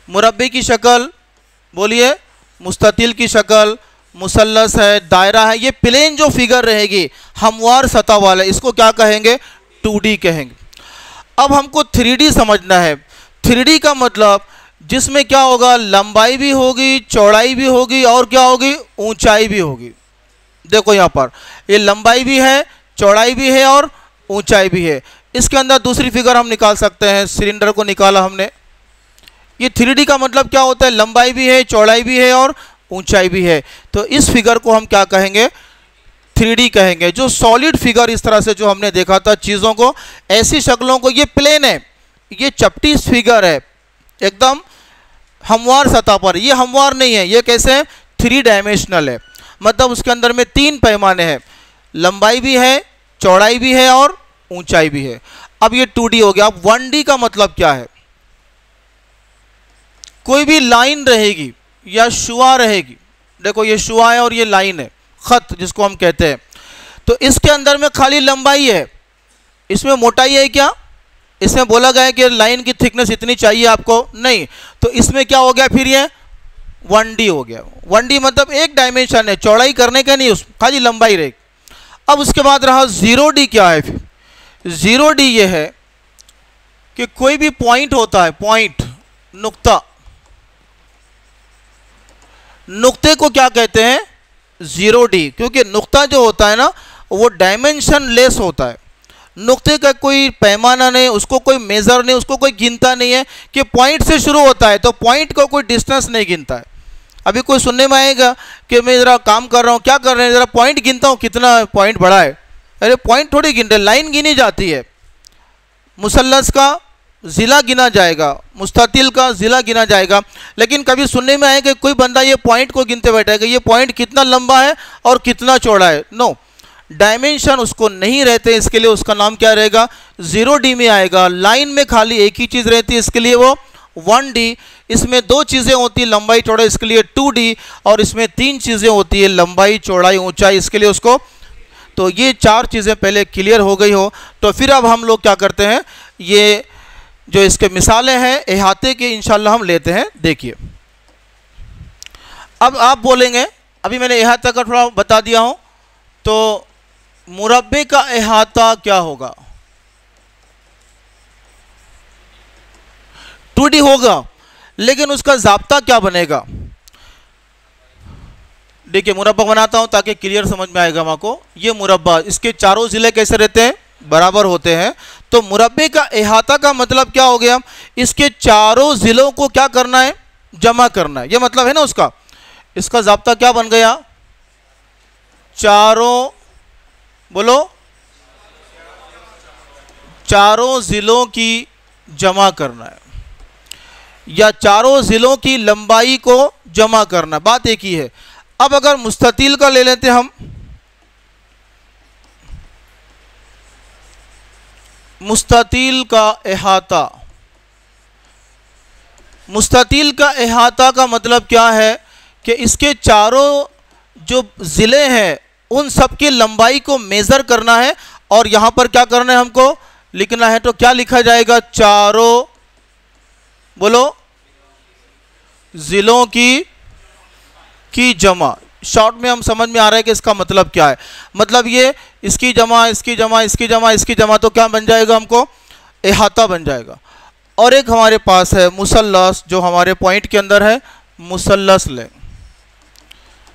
मुरब्बे की शक्ल बोलिए, मुस्ततिल की शक्ल, मुसल्लस है, दायरा है, ये प्लेन जो फिगर रहेगी हमवार सतह वाला, इसको क्या कहेंगे, 2D कहेंगे। अब हमको 3D समझना है। 3D का मतलब जिसमें क्या होगा, लंबाई भी होगी, चौड़ाई भी होगी और क्या होगी, ऊंचाई भी होगी। देखो यहाँ पर ये लंबाई भी है, चौड़ाई भी है और ऊंचाई भी है। इसके अंदर दूसरी फिगर हम निकाल सकते हैं, सिलेंडर को निकाला हमने। ये 3D का मतलब क्या होता है, लंबाई भी है, चौड़ाई भी है और ऊंचाई भी है। तो इस फिगर को हम क्या कहेंगे, 3D कहेंगे। जो सॉलिड फिगर इस तरह से जो हमने देखा था चीज़ों को, ऐसी शक्लों को, ये प्लेन है, ये चपटी फिगर है एकदम हमवार सतह पर, ये हमवार नहीं है, ये कैसे है, 3 डायमेंशनल है। मतलब उसके अंदर में 3 पैमाने हैं, लंबाई भी है, चौड़ाई भी है और ऊंचाई भी है। अब ये 2D हो गया। अब 1D का मतलब क्या है, कोई भी लाइन रहेगी या शुआ रहेगी, देखो ये शुआ है और ये लाइन है, खत जिसको हम कहते हैं, तो इसके अंदर में खाली लंबाई है, इसमें मोटाई है क्या, इसमें बोला गया है कि लाइन की थिकनेस इतनी चाहिए आपको, नहीं। तो इसमें क्या हो गया फिर, ये 1D हो गया। 1D मतलब एक डायमेंशन है, चौड़ाई करने का नहीं, उस खाली लंबाई रहेगी। अब उसके बाद रहा 0D। क्या है फिर, 0D ये है कि कोई भी पॉइंट होता है, पॉइंट, नुक्ता, नुक्ते को क्या कहते हैं, 0D, क्योंकि नुक्ता जो होता है ना वो डायमेंशन लेस होता है, नुक्ते का कोई पैमाना नहीं, उसको कोई मेजर नहीं, उसको कोई गिनता नहीं है कि पॉइंट से शुरू होता है तो पॉइंट को कोई डिस्टेंस नहीं गिनता है। अभी कोई सुनने में आएगा कि मैं ज़रा काम कर रहा हूँ, क्या कर रहे हैं, ज़रा पॉइंट गिनता हूँ कितना पॉइंट बड़ा है, अरे पॉइंट थोड़ी गिन रहे, लाइन गिनी जाती है। मुसल्लस का ज़िला गिना जाएगा, मुस्ततिल का ज़िला गिना जाएगा, लेकिन कभी सुनने में आएगा कोई बंदा ये पॉइंट को गिनते बैठेगा, ये पॉइंट कितना लंबा है और कितना चौड़ा है, नो, डायमेंशन उसको नहीं रहते, इसके लिए उसका नाम क्या रहेगा, 0D में आएगा। लाइन में खाली एक ही चीज़ रहती है, इसके लिए वो 1D। इसमें 2 चीज़ें होती है, लंबाई चौड़ाई, इसके लिए 2D। और इसमें 3 चीज़ें होती है, लंबाई चौड़ाई ऊंचाई, इसके लिए उसको। तो ये 4 चीज़ें पहले क्लियर हो गई हो तो फिर अब हम लोग क्या करते हैं, ये जो इसके मिसालें हैं अहाते के इंशाल्लाह हम लेते हैं। देखिए अब आप बोलेंगे, अभी मैंने अहाता का थोड़ा बता दिया हूँ, तो मुरब्बे का अहाता क्या होगा, 2D होगा, लेकिन उसका ज़ाब्ता क्या बनेगा। देखिए मुरब्बा बनाता हूं ताकि क्लियर समझ में आएगा माँ को। ये मुरब्बा, इसके चारों ज़िले कैसे रहते हैं, बराबर होते हैं। तो मुरब्बे का अहाता का मतलब क्या हो गया, इसके चारों ज़िलों को क्या करना है, जमा करना है, ये मतलब है ना उसका। इसका ज़ाब्ता क्या बन गया, चारों, बोलो, चारों ज़िलों की जमा करना है या चारों ज़िलों की लंबाई को जमा करना, बात एक ही है। अब अगर मुस्ततिल का ले लेते हम, मुस्ततिल का अहाता, मुस्ततिल का अहाता का मतलब क्या है कि इसके चारों जो ज़िले हैं उन सब की लंबाई को मेज़र करना है और यहाँ पर क्या करना है, हमको लिखना है। तो क्या लिखा जाएगा, चारों, बोलो, ज़िलों की जमा। शॉर्ट में हम समझ में आ रहा है कि इसका मतलब क्या है, मतलब ये इसकी जमा, इसकी जमा, इसकी जमा, इसकी जमा, तो क्या बन जाएगा, हमको अहाता बन जाएगा। और एक हमारे पास है मुसल्लस, जो हमारे पॉइंट के अंदर है, मुसल्लस ले,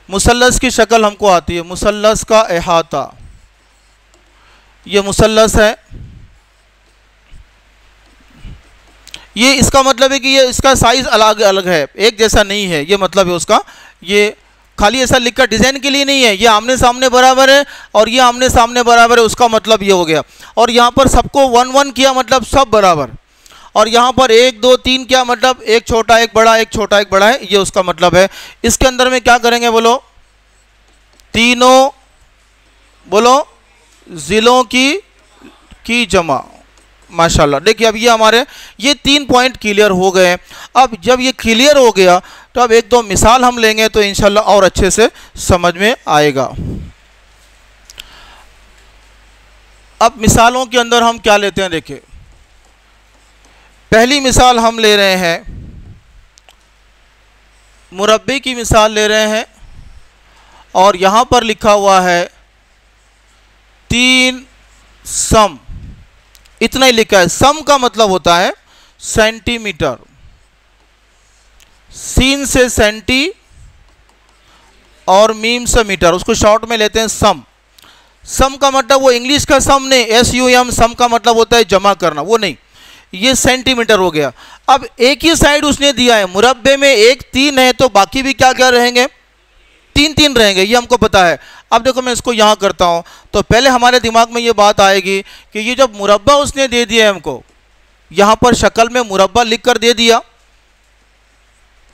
मुसल्लस की शक्ल हमको आती है, मुसल्लस का अहाता, ये मुसल्लस है। ये इसका मतलब है कि ये इसका साइज अलग अलग है, एक जैसा नहीं है, ये मतलब है उसका। ये खाली ऐसा लिखकर डिजाइन के लिए नहीं है, ये आमने सामने बराबर है और ये आमने सामने बराबर है, उसका मतलब ये हो गया। और यहाँ पर सबको 1 1 किया, मतलब सब बराबर। और यहाँ पर 1 2 3 क्या, मतलब एक छोटा एक बड़ा, एक छोटा एक बड़ा है, ये उसका मतलब है। इसके अंदर में क्या करेंगे, बोलो, तीनों, बोलो, ज़िलों की जमा। माशाल्लाह। देखिए अब ये हमारे ये 3 पॉइंट क्लियर हो गए। अब जब ये क्लियर हो गया तो अब 1 2 मिसाल हम लेंगे तो इंशाल्लाह और अच्छे से समझ में आएगा। अब मिसालों के अंदर हम क्या लेते हैं, देखिए पहली मिसाल हम ले रहे हैं, मुरब्बे की मिसाल ले रहे हैं और यहाँ पर लिखा हुआ है 3 सम, इतना ही लिखा है। सम का मतलब होता है सेंटीमीटर, सीन से सेंटी और मीम से मीटर, उसको शॉर्ट में लेते हैं सम। सम का मतलब वो इंग्लिश का सम नहीं, SUM, सम का मतलब होता है जमा करना, वो नहीं, ये सेंटीमीटर हो गया। अब एक ही साइड उसने दिया है, मुरब्बे में 1 3 है तो बाकी भी क्या क्या रहेंगे, तीन तीन रहेंगे, ये हमको पता है। अब देखो मैं इसको यहाँ करता हूँ तो पहले हमारे दिमाग में ये बात आएगी कि ये जब मुरब्बा उसने दे दिया है हमको, यहाँ पर शक्ल में मुरब्बा लिख कर दे दिया,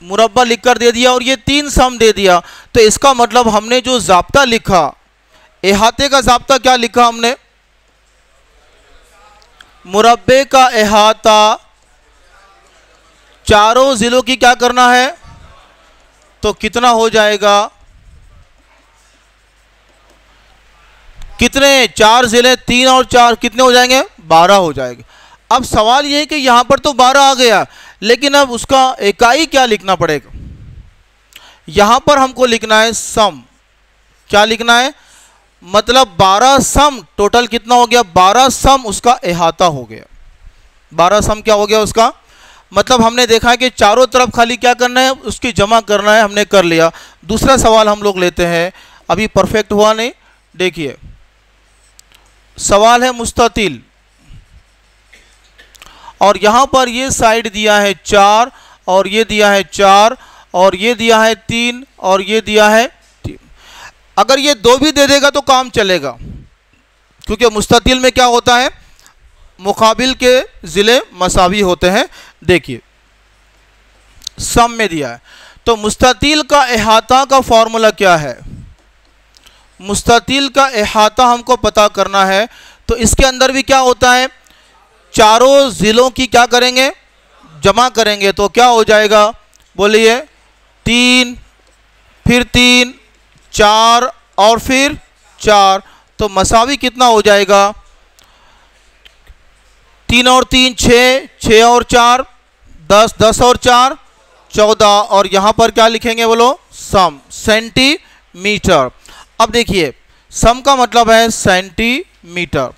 मुरब्बा लिख कर दे दिया और ये तीन सम दे दिया, तो इसका मतलब हमने जो ज़ाब्ता लिखा, इहाते का ज़ाब्ता क्या लिखा हमने, मुरब्बे का इहाता चारों ज़िलों की क्या करना है, तो कितना हो जाएगा, कितने, 4 ज़िले, 3 और 4 कितने हो जाएंगे, 12 हो जाएंगे। अब सवाल यह है कि यहां पर तो 12 आ गया, लेकिन अब उसका इकाई क्या लिखना पड़ेगा। यहां पर हमको लिखना है सम, क्या लिखना है, मतलब 12 सम, टोटल कितना हो गया, 12 सम उसका इहाता हो गया। 12 सम क्या हो गया उसका, मतलब हमने देखा है कि चारों तरफ खाली क्या करना है, उसकी जमा करना है, हमने कर लिया। दूसरा सवाल हम लोग लेते हैं, अभी परफेक्ट हुआ नहीं, देखिए सवाल है मुस्ततिल, और यहां पर ये साइड दिया है 4 और ये दिया है 4 और ये दिया है 3 और ये दिया है 3। अगर ये 2 भी दे देगा तो काम चलेगा, क्योंकि मुस्ततिल में क्या होता है, मुकाबिल के ज़िले मसावी होते हैं। देखिए सम में दिया है, तो मुस्ततिल का इहाता का फॉर्मूला क्या है, मुस्ततिल का इहाता हमको पता करना है, तो इसके अंदर भी क्या होता है, चारों ज़िलों की क्या करेंगे, जमा करेंगे, तो क्या हो जाएगा, बोलिए 3 फिर 3 4 और फिर 4, तो मसावी कितना हो जाएगा, 3 और 3 6, 6 और 4 10, 10 और 4 14, और यहाँ पर क्या लिखेंगे बोलो, सम, सेंटीमीटर। अब देखिए सम का मतलब है सेंटीमीटर।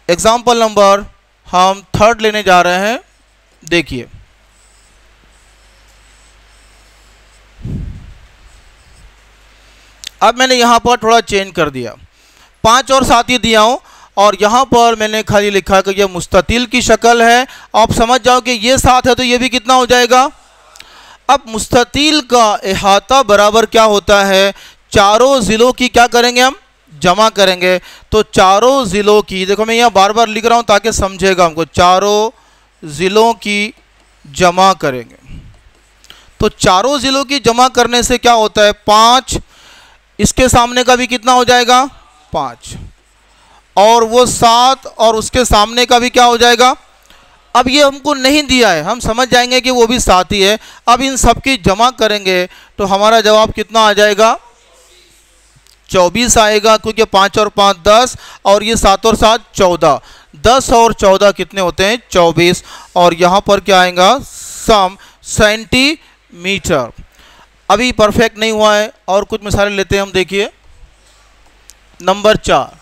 एग्जाम्पल नंबर हम 3 लेने जा रहे हैं, देखिए अब मैंने यहाँ पर थोड़ा चेंज कर दिया, 5 और 7 ही दिया हूँ, और यहाँ पर मैंने खाली लिखा कि यह मुस्ततिल की शक्ल है। आप समझ जाओ कि ये 7 है तो ये भी कितना हो जाएगा। अब मुस्ततिल का इहाता बराबर क्या होता है, चारों ज़िलों की क्या करेंगे हम, जमा करेंगे। तो चारों ज़िलों की, देखो मैं यहाँ बार बार लिख रहा हूँ ताकि समझेगा हमको, चारों ज़िलों की जमा करेंगे। तो चारों ज़िलों की जमा करने से क्या होता है, 5, इसके सामने का भी कितना हो जाएगा 5, और वो 7 और उसके सामने का भी क्या हो जाएगा। अब ये हमको नहीं दिया है, हम समझ जाएंगे कि वो भी 7 ही है। अब इन सब की जमा करेंगे तो हमारा जवाब कितना आ जाएगा, 24 आएगा, क्योंकि 5 और 5 10 और ये 7 और 7 14, 10 और 14 कितने होते हैं 24, और यहाँ पर क्या आएगा, सम, सेंटीमीटर। अभी परफेक्ट नहीं हुआ है, और कुछ मिसालें लेते हैं हम। देखिए नंबर 4,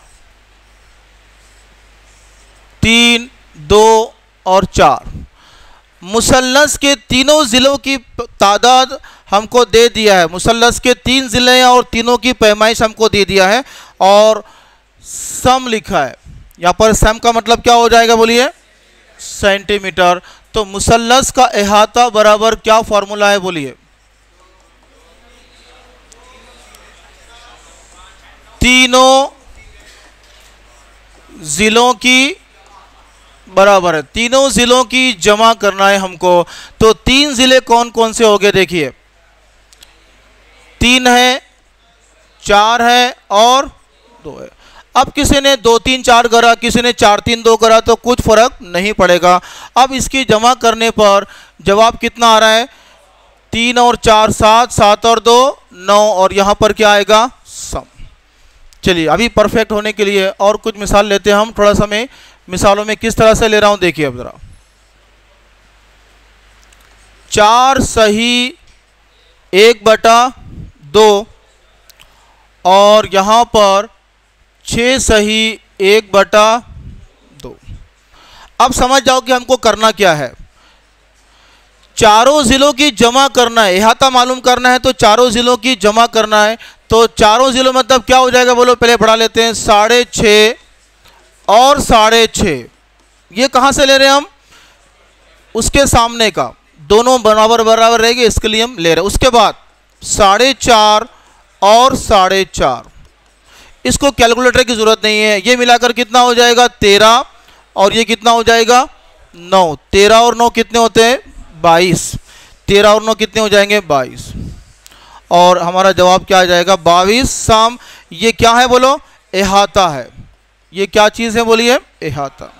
3 2 और 4, मुसल्लस के तीनों ज़िलों की तादाद हमको दे दिया है, मुसल्लस के 3 ज़िले हैं और तीनों की पैमाइश हमको दे दिया है, और सम लिखा है। यहाँ पर सम का मतलब क्या हो जाएगा, बोलिए सेंटीमीटर। तो मुसल्लस का इहाता बराबर क्या फॉर्मूला है, बोलिए, तीनों ज़िलों की बराबर है, तीनों ज़िलों की जमा करना है हमको। तो 3 ज़िले कौन कौन से हो गए, देखिए 3 है, 4 है और 2 है। अब किसी ने 2 3 4 करा, किसी ने 4 3 2 करा, तो कुछ फर्क नहीं पड़ेगा। अब इसकी जमा करने पर जवाब कितना आ रहा है, 3 और 4 7, 7 और 2 9, और यहाँ पर क्या आएगा, सम। चलिए अभी परफेक्ट होने के लिए और कुछ मिसाल लेते हैं हम, थोड़ा सा मैं मिसालों में किस तरह से ले रहा हूं, देखिए अब जरा। 4 सही 1/2 और यहां पर 6 सही 1/2। अब समझ जाओ कि हमको करना क्या है, चारों ज़िलों की जमा करना है, इहाता मालूम करना है, तो चारों ज़िलों की जमा करना है। तो चारों ज़िलों मतलब क्या हो जाएगा, बोलो पहले बढ़ा लेते हैं, 6.5 और 6.5, ये कहाँ से ले रहे हैं हम, उसके सामने का, दोनों बराबर बराबर रहेंगे, इसके लिए हम ले रहे हैं। उसके बाद 4.5 और 4.5। इसको कैलकुलेटर की जरूरत नहीं है, ये मिलाकर कितना हो जाएगा 13 और ये कितना हो जाएगा 9। 13 और 9 कितने होते हैं 22। 13 और 9 कितने हो जाएंगे 22। और हमारा जवाब क्या आ जाएगा 22 सम। ये क्या है बोलो, अहाता है। ये क्या चीज़ है बोलिए, अहाता।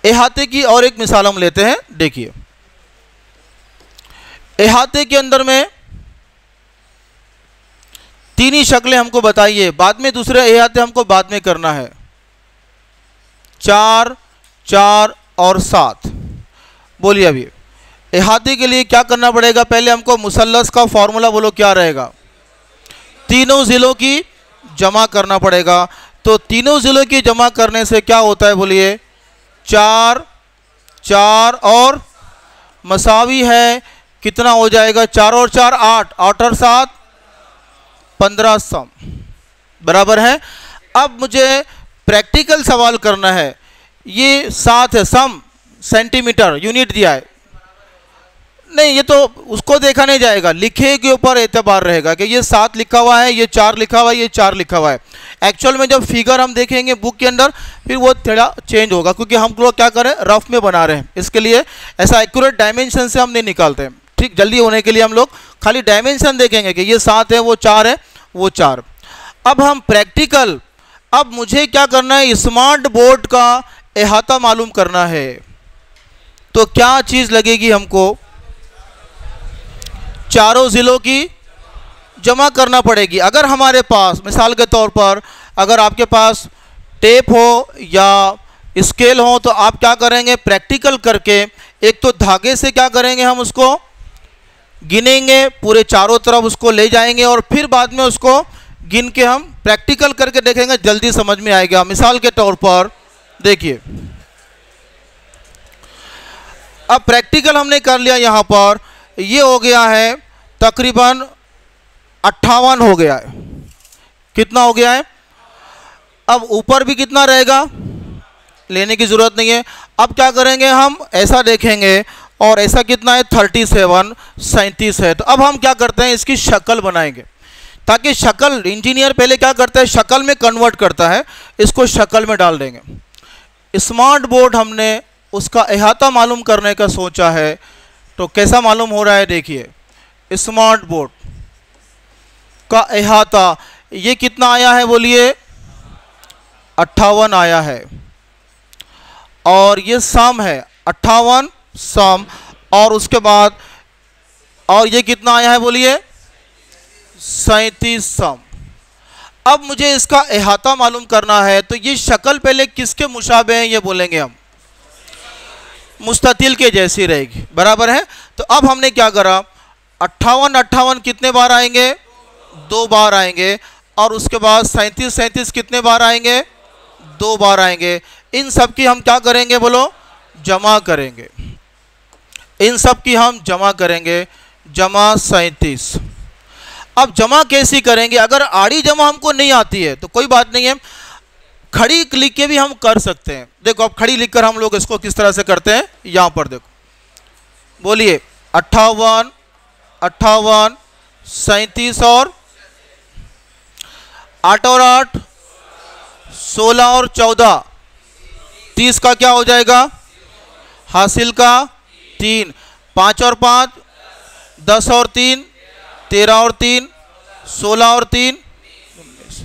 अहाते की और एक मिसाल हम लेते हैं, देखिए अहाते के अंदर में 3 ही शक्लें हमको बताइए, बाद में दूसरे अहाते हमको बाद में करना है। 4, 4 और 7। बोलिए अभी अहाते के लिए क्या करना पड़ेगा, पहले हमको मुसल्लस का फॉर्मूला बोलो क्या रहेगा, तीनों जिलों की जमा करना पड़ेगा। तो तीनों जिलों की जमा करने से क्या होता है बोलिए, 4, 4 और मसावी है, कितना हो जाएगा 4 और 4 8, 8 और 7 15 सम, बराबर है। अब मुझे प्रैक्टिकल सवाल करना है। ये 7 है, सम सेंटीमीटर यूनिट दिया है, नहीं ये तो उसको देखा नहीं जाएगा, लिखे के ऊपर एतबार रहेगा कि ये 7 लिखा हुआ है, ये 4 लिखा हुआ है, ये 4 लिखा हुआ है। एक्चुअल में जब फिगर हम देखेंगे बुक के अंदर फिर वो थोड़ा चेंज होगा, क्योंकि हम लोग क्या करें रफ में बना रहे हैं, इसके लिए ऐसा एक्यूरेट डायमेंशन से हम नहीं निकालते हैं। ठीक, जल्दी होने के लिए हम लोग खाली डायमेंशन देखेंगे कि ये 7 है, वो 4 है, वो 4। अब हम प्रैक्टिकल, अब मुझे क्या करना है, स्मार्ट बोर्ड का अहाता मालूम करना है। तो क्या चीज़ लगेगी हमको, चारों जिलों की जमा करना पड़ेगी। अगर हमारे पास मिसाल के तौर पर अगर आपके पास टेप हो या स्केल हो तो आप क्या करेंगे, प्रैक्टिकल करके एक तो धागे से क्या करेंगे, हम उसको गिनेंगे, पूरे चारों तरफ उसको ले जाएंगे और फिर बाद में उसको गिन के हम प्रैक्टिकल करके देखेंगे, जल्दी समझ में आएगा। मिसाल के तौर पर देखिए, अब प्रैक्टिकल हमने कर लिया, यहाँ पर ये हो गया है तकरीबन 58 हो गया है। कितना हो गया है, अब ऊपर भी कितना रहेगा लेने की ज़रूरत नहीं है। अब क्या करेंगे, हम ऐसा देखेंगे और ऐसा कितना है 37 37 है। तो अब हम क्या करते हैं, इसकी शक्ल बनाएंगे, ताकि शक्ल, इंजीनियर पहले क्या करता है शक्ल में कन्वर्ट करता है, इसको शक्ल में डाल देंगे। स्मार्ट बोर्ड हमने उसका अहाता मालूम करने का सोचा है, तो कैसा मालूम हो रहा है देखिए, स्मार्ट बोर्ड का अहाता ये कितना आया है बोलिए 58 आया है, और ये सम है 58 सम, और उसके बाद और ये कितना आया है बोलिए 37 सम। अब मुझे इसका अहाता मालूम करना है, तो ये शक्ल पहले किसके मुशाबे हैं ये बोलेंगे हम, मुस्ततिल के जैसी रहेगी, बराबर है। तो अब हमने क्या करा, 58 58 कितने बार आएंगे, 2 बार आएंगे, और उसके बाद 37 37 कितने बार आएंगे, 2 बार आएंगे। इन सब की हम क्या करेंगे बोलो, जमा करेंगे, इन सब की हम जमा करेंगे, जमा 37। अब जमा कैसी करेंगे, अगर आड़ी जमा हमको नहीं आती है तो कोई बात नहीं है, खड़ी लिख के भी हम कर सकते हैं। देखो अब खड़ी लिखकर हम लोग इसको किस तरह से करते हैं, यहां पर देखो, बोलिए 58 58 37 और 8 और 8 16 और 14 30 का क्या हो जाएगा, हासिल का 3, 5 और 5 10 और 3 13 और 3 16 और 3 19।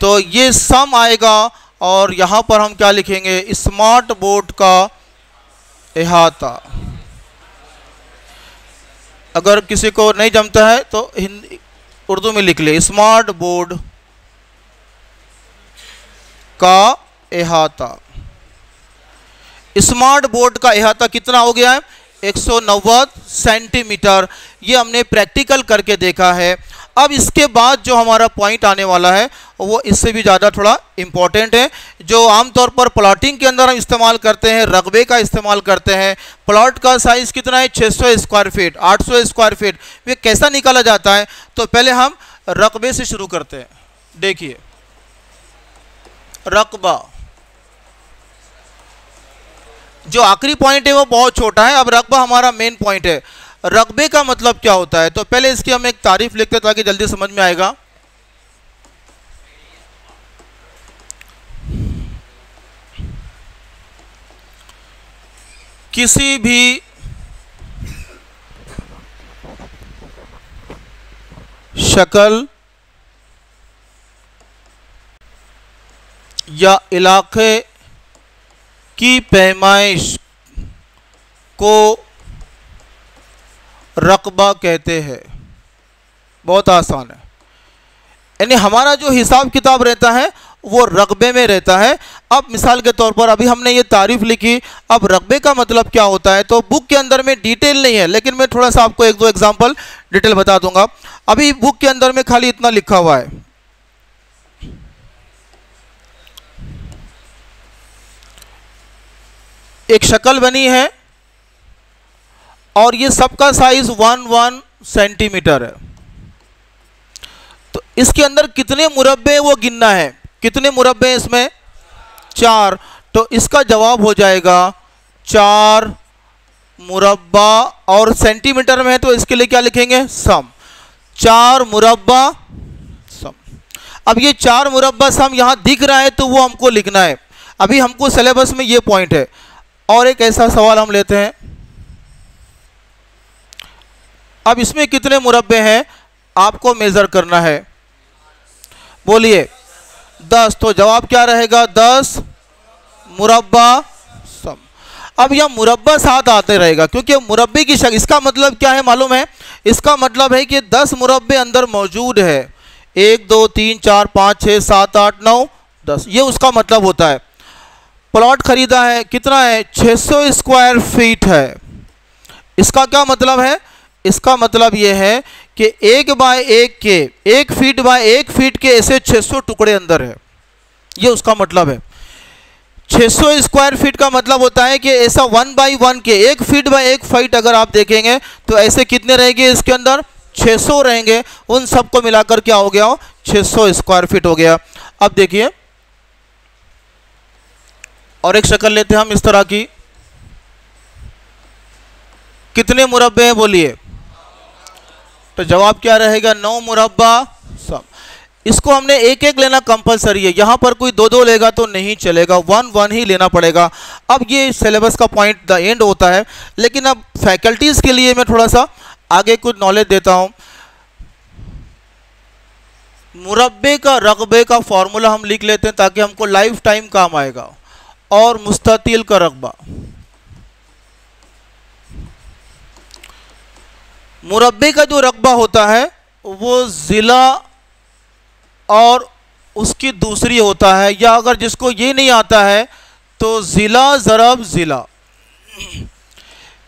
तो ये सम आएगा, और यहाँ पर हम क्या लिखेंगे, स्मार्ट बोर्ड का अहाता। अगर किसी को नहीं जमता है तो हिंदी उर्दू में लिख ले, स्मार्ट बोर्ड का अहाता। स्मार्ट बोर्ड का अहाता कितना हो गया है, 190 सेंटीमीटर। ये हमने प्रैक्टिकल करके देखा है। अब इसके बाद जो हमारा पॉइंट आने वाला है वो इससे भी ज़्यादा थोड़ा इम्पॉर्टेंट है, जो आमतौर पर प्लॉटिंग के अंदर हम इस्तेमाल करते हैं, रकबे का इस्तेमाल करते हैं। प्लॉट का साइज़ कितना है, 600 स्क्वायर फीट, 800 स्क्वायर फीट। ये कैसा निकाला जाता है, तो पहले हम रकबे से शुरू करते हैं। देखिए रकबा, जो आखिरी पॉइंट है वो बहुत छोटा है, अब रकबा हमारा मेन पॉइंट है। रकबे का मतलब क्या होता है? तो पहले इसकी हम एक तारीफ लिखते हैं ताकि जल्दी समझ में आएगा। किसी भी शक्ल या इलाके की पैमाइश को रकबा कहते हैं। बहुत आसान है, यानी हमारा जो हिसाब किताब रहता है वो रकबे में रहता है। अब मिसाल के तौर पर अभी हमने ये तारीफ लिखी, अब रकबे का मतलब क्या होता है तो बुक के अंदर में डिटेल नहीं है, लेकिन मैं थोड़ा सा आपको एक दो एग्जांपल डिटेल बता दूंगा। अभी बुक के अंदर में खाली इतना लिखा हुआ है, एक शक्ल बनी है और ये सबका साइज 1 सेंटीमीटर है। तो इसके अंदर कितने मुरब्बे वो गिनना है। कितने मुरब्बे हैं इसमें? 4। तो इसका जवाब हो जाएगा 4 मुरब्बा, और सेंटीमीटर में है तो इसके लिए क्या लिखेंगे? सम। 4 मुरब्बा सम। अब ये 4 मुरब्बा सम यहां दिख रहा है तो वो हमको लिखना है। अभी हमको सिलेबस में ये पॉइंट है। और एक ऐसा सवाल हम लेते हैं, अब इसमें कितने मुरब्बे हैं आपको मेजर करना है, बोलिए। 10। तो जवाब क्या रहेगा? 10 मुरब्बा सम। अब यह मुरब्बा साथ आते रहेगा क्योंकि मुरब्बे की शक्ल, इसका मतलब क्या है मालूम है? इसका मतलब है कि 10 मुरब्बे अंदर मौजूद है। 1 2 3 4 5 6 7 8 9 10, ये उसका मतलब होता है। प्लॉट खरीदा है, कितना है? 600 स्क्वायर फीट है। इसका क्या मतलब है? इसका मतलब यह है कि 1 बाय 1 के 1 फीट बाय 1 फीट के ऐसे 600 टुकड़े अंदर है, ये उसका मतलब है। 600 स्क्वायर फीट का मतलब होता है कि ऐसा 1 बाई 1 के 1 फीट बाय 1 फीट अगर आप देखेंगे तो ऐसे कितने रहेंगे इसके अंदर? 600 रहेंगे। उन सबको मिलाकर क्या हो गया? 600 स्क्वायर फीट हो गया। अब देखिए और एक शक्ल लेते हैं हम इस तरह की, कितने मुरब्बे हैं बोलिए? तो जवाब क्या रहेगा? 9 मुरब्बा सम। इसको हमने एक एक लेना कंपलसरी है, यहां पर कोई दो दो लेगा तो नहीं चलेगा, 1 1 ही लेना पड़ेगा। अब ये सिलेबस का पॉइंट द एंड होता है, लेकिन अब फैकल्टीज के लिए मैं थोड़ा सा आगे कुछ नॉलेज देता हूं। मुरब्बे का रकबे का फॉर्मूला हम लिख लेते हैं ताकि हमको लाइफ टाइम काम आएगा। और मुस्ततील का रकबा, मुरब्बे का जो रकबा होता है वो ज़िला और उसकी दूसरी होता है, या अगर जिसको ये नहीं आता है तो ज़िला ज़रब ज़िला,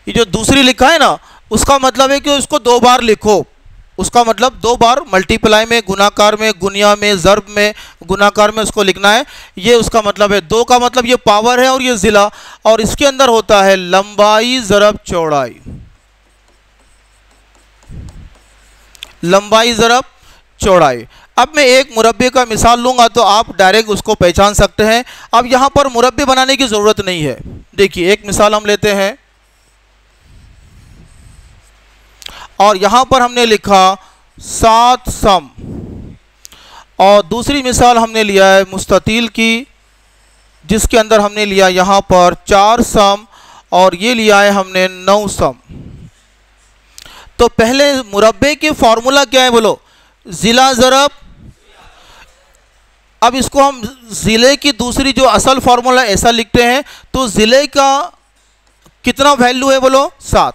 ये जो दूसरी लिखा है ना उसका मतलब है कि उसको 2 बार लिखो। उसका मतलब 2 बार मल्टीप्लाई में, गुणाकार में, गुनिया में, ज़र्ब में, गुणाकार में उसको लिखना है, ये उसका मतलब है। 2 का मतलब ये पावर है और ये ज़िला, और इसके अंदर होता है लंबाई ज़रब चौड़ाई। लंबाई ज़रब चौड़ाई। अब मैं एक मुरब्बे का मिसाल लूंगा तो आप डायरेक्ट उसको पहचान सकते हैं। अब यहां पर मुरब्बे बनाने की ज़रूरत नहीं है। देखिए एक मिसाल हम लेते हैं और यहां पर हमने लिखा 7 सम, और दूसरी मिसाल हमने लिया है मुस्ततील की जिसके अंदर हमने लिया यहां पर 4 सम, और ये लिया है हमने 9 सम। तो पहले मुरब्बे के फॉर्मूला क्या है बोलो? ज़िला ज़रब। अब इसको हम ज़िले की दूसरी जो असल फॉर्मूला ऐसा लिखते हैं, तो ज़िले का कितना वैल्यू है बोलो? 7।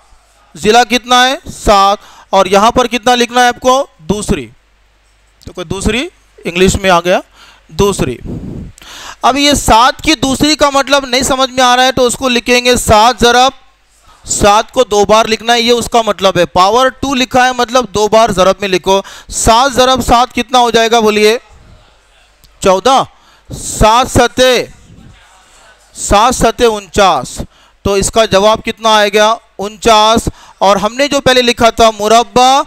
ज़िला कितना है? 7। और यहाँ पर कितना लिखना है आपको? दूसरी। तो कोई दूसरी इंग्लिश में आ गया, दूसरी। अब ये 7 की दूसरी का मतलब नहीं समझ में आ रहा है तो उसको लिखेंगे 7 ज़रब 7 को 2 बार लिखना है, ये उसका मतलब है। पावर 2 लिखा है मतलब 2 बार ज़रब में लिखो। 7 ज़रब 7 कितना हो जाएगा बोलिए? 14। 7 सते 49। तो इसका जवाब कितना आएगा? 49। और हमने जो पहले लिखा था मुरब्बा,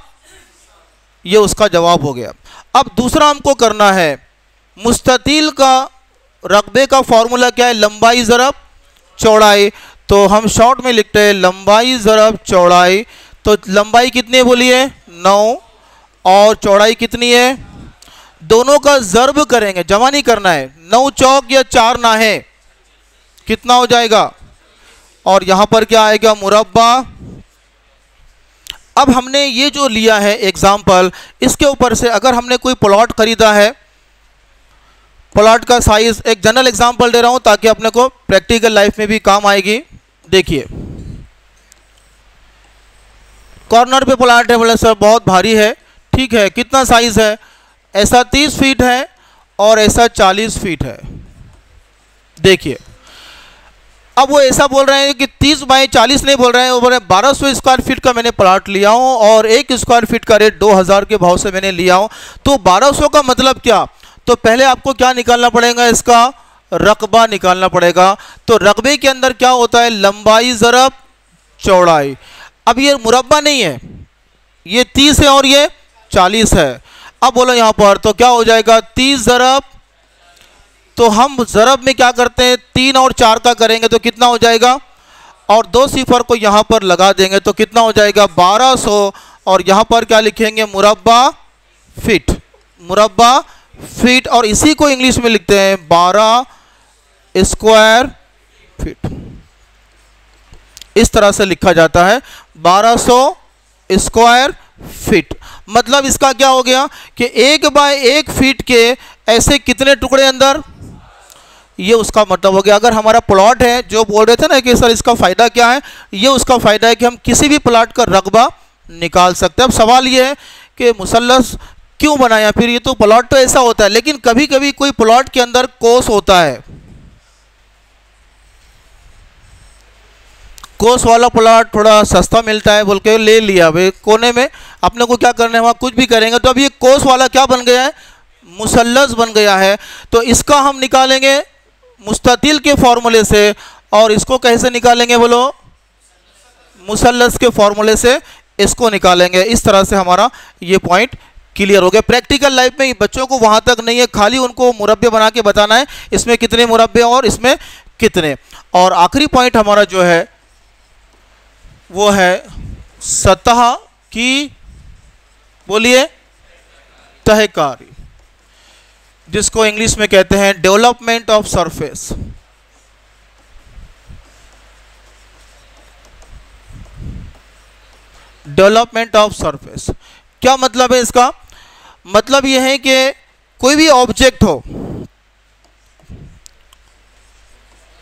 ये उसका जवाब हो गया। अब दूसरा हमको करना है मुस्ततील का रकबे का फॉर्मूला क्या है? लंबाई ज़रब चौड़ाई। तो हम शॉर्ट में लिखते हैं लंबाई ज़रब चौड़ाई। तो लंबाई कितनी है बोलिए 9, और चौड़ाई कितनी है, दोनों का ज़र्ब करेंगे, जमा नहीं करना है। 9 चौक या 4 ना है, कितना हो जाएगा, और यहां पर क्या आएगा मुरब्बा। अब हमने ये जो लिया है एग्जाम्पल, इसके ऊपर से अगर हमने कोई प्लॉट खरीदा है, प्लॉट का साइज, एक जनरल एग्जाम्पल दे रहा हूं ताकि अपने को प्रैक्टिकल लाइफ में भी काम आएगी। देखिए कॉर्नर पे प्लॉट है, बोले सर बहुत भारी है, ठीक है कितना साइज है, ऐसा 30 फीट है और ऐसा 40 फीट है। देखिए अब वो ऐसा बोल रहे हैं कि 30 बाई 40 नहीं बोल रहे हैं, वो बोल रहे हैं 1200 स्क्वायर फीट का मैंने प्लॉट लिया हूँ और 1 स्क्वायर फीट का रेट 2000 के भाव से मैंने लिया हूँ। तो 1200 का मतलब क्या, तो पहले आपको क्या निकालना पड़ेगा, इसका रकबा निकालना पड़ेगा। तो रकबे के अंदर क्या होता है, लंबाई ज़रब चौड़ाई। अब ये मुरब्बा नहीं है, ये 30 है और ये 40 है। अब बोलो यहाँ पर तो क्या हो जाएगा 30 ज़रब, तो हम ज़रब में क्या करते हैं 3 और 4 का करेंगे तो कितना हो जाएगा, और 2 सिफर को यहाँ पर लगा देंगे तो कितना हो जाएगा 1200, और यहाँ पर क्या लिखेंगे मुरब्बा फीट, मुरब्बा फीट, और इसी को इंग्लिश में लिखते हैं 12 स्क्वायर फीट। इस तरह से लिखा जाता है 1200 स्क्वायर फीट। मतलब इसका क्या हो गया कि 1 बाय 1 फीट के ऐसे कितने टुकड़े अंदर, ये उसका मतलब हो गया। अगर हमारा प्लॉट है, जो बोल रहे थे ना कि सर इसका फ़ायदा क्या है, ये उसका फ़ायदा है कि हम किसी भी प्लॉट का रकबा निकाल सकते हैं। अब सवाल ये है कि मुसल्लस क्यों बनाया, फिर ये तो प्लॉट तो ऐसा होता है, लेकिन कभी कभी कोई प्लॉट के अंदर कोस होता है, कोस वाला प्लॉट थोड़ा सस्ता मिलता है बोल के ले लिया भाई कोने में, अपने को क्या करना है वहाँ कुछ भी करेंगे। तो अब ये कोस वाला क्या बन गया है, मुसल्लस बन गया है। तो इसका हम निकालेंगे मुस्ततिल के फॉर्मूले से, और इसको कैसे निकालेंगे बोलो, मुसल्लस के फॉर्मूले से इसको निकालेंगे। इस तरह से हमारा ये पॉइंट क्लियर हो गया। प्रैक्टिकल लाइफ में बच्चों को वहाँ तक नहीं है, खाली उनको मुरब्बे बना के बताना है इसमें कितने मुरब्बे और इसमें कितने। और आखिरी पॉइंट हमारा जो है वो है सतह की, बोलिए तहकारी, जिसको इंग्लिश में कहते हैं development of surface. Development of surface क्या मतलब है इसका, मतलब यह है कि कोई भी ऑब्जेक्ट हो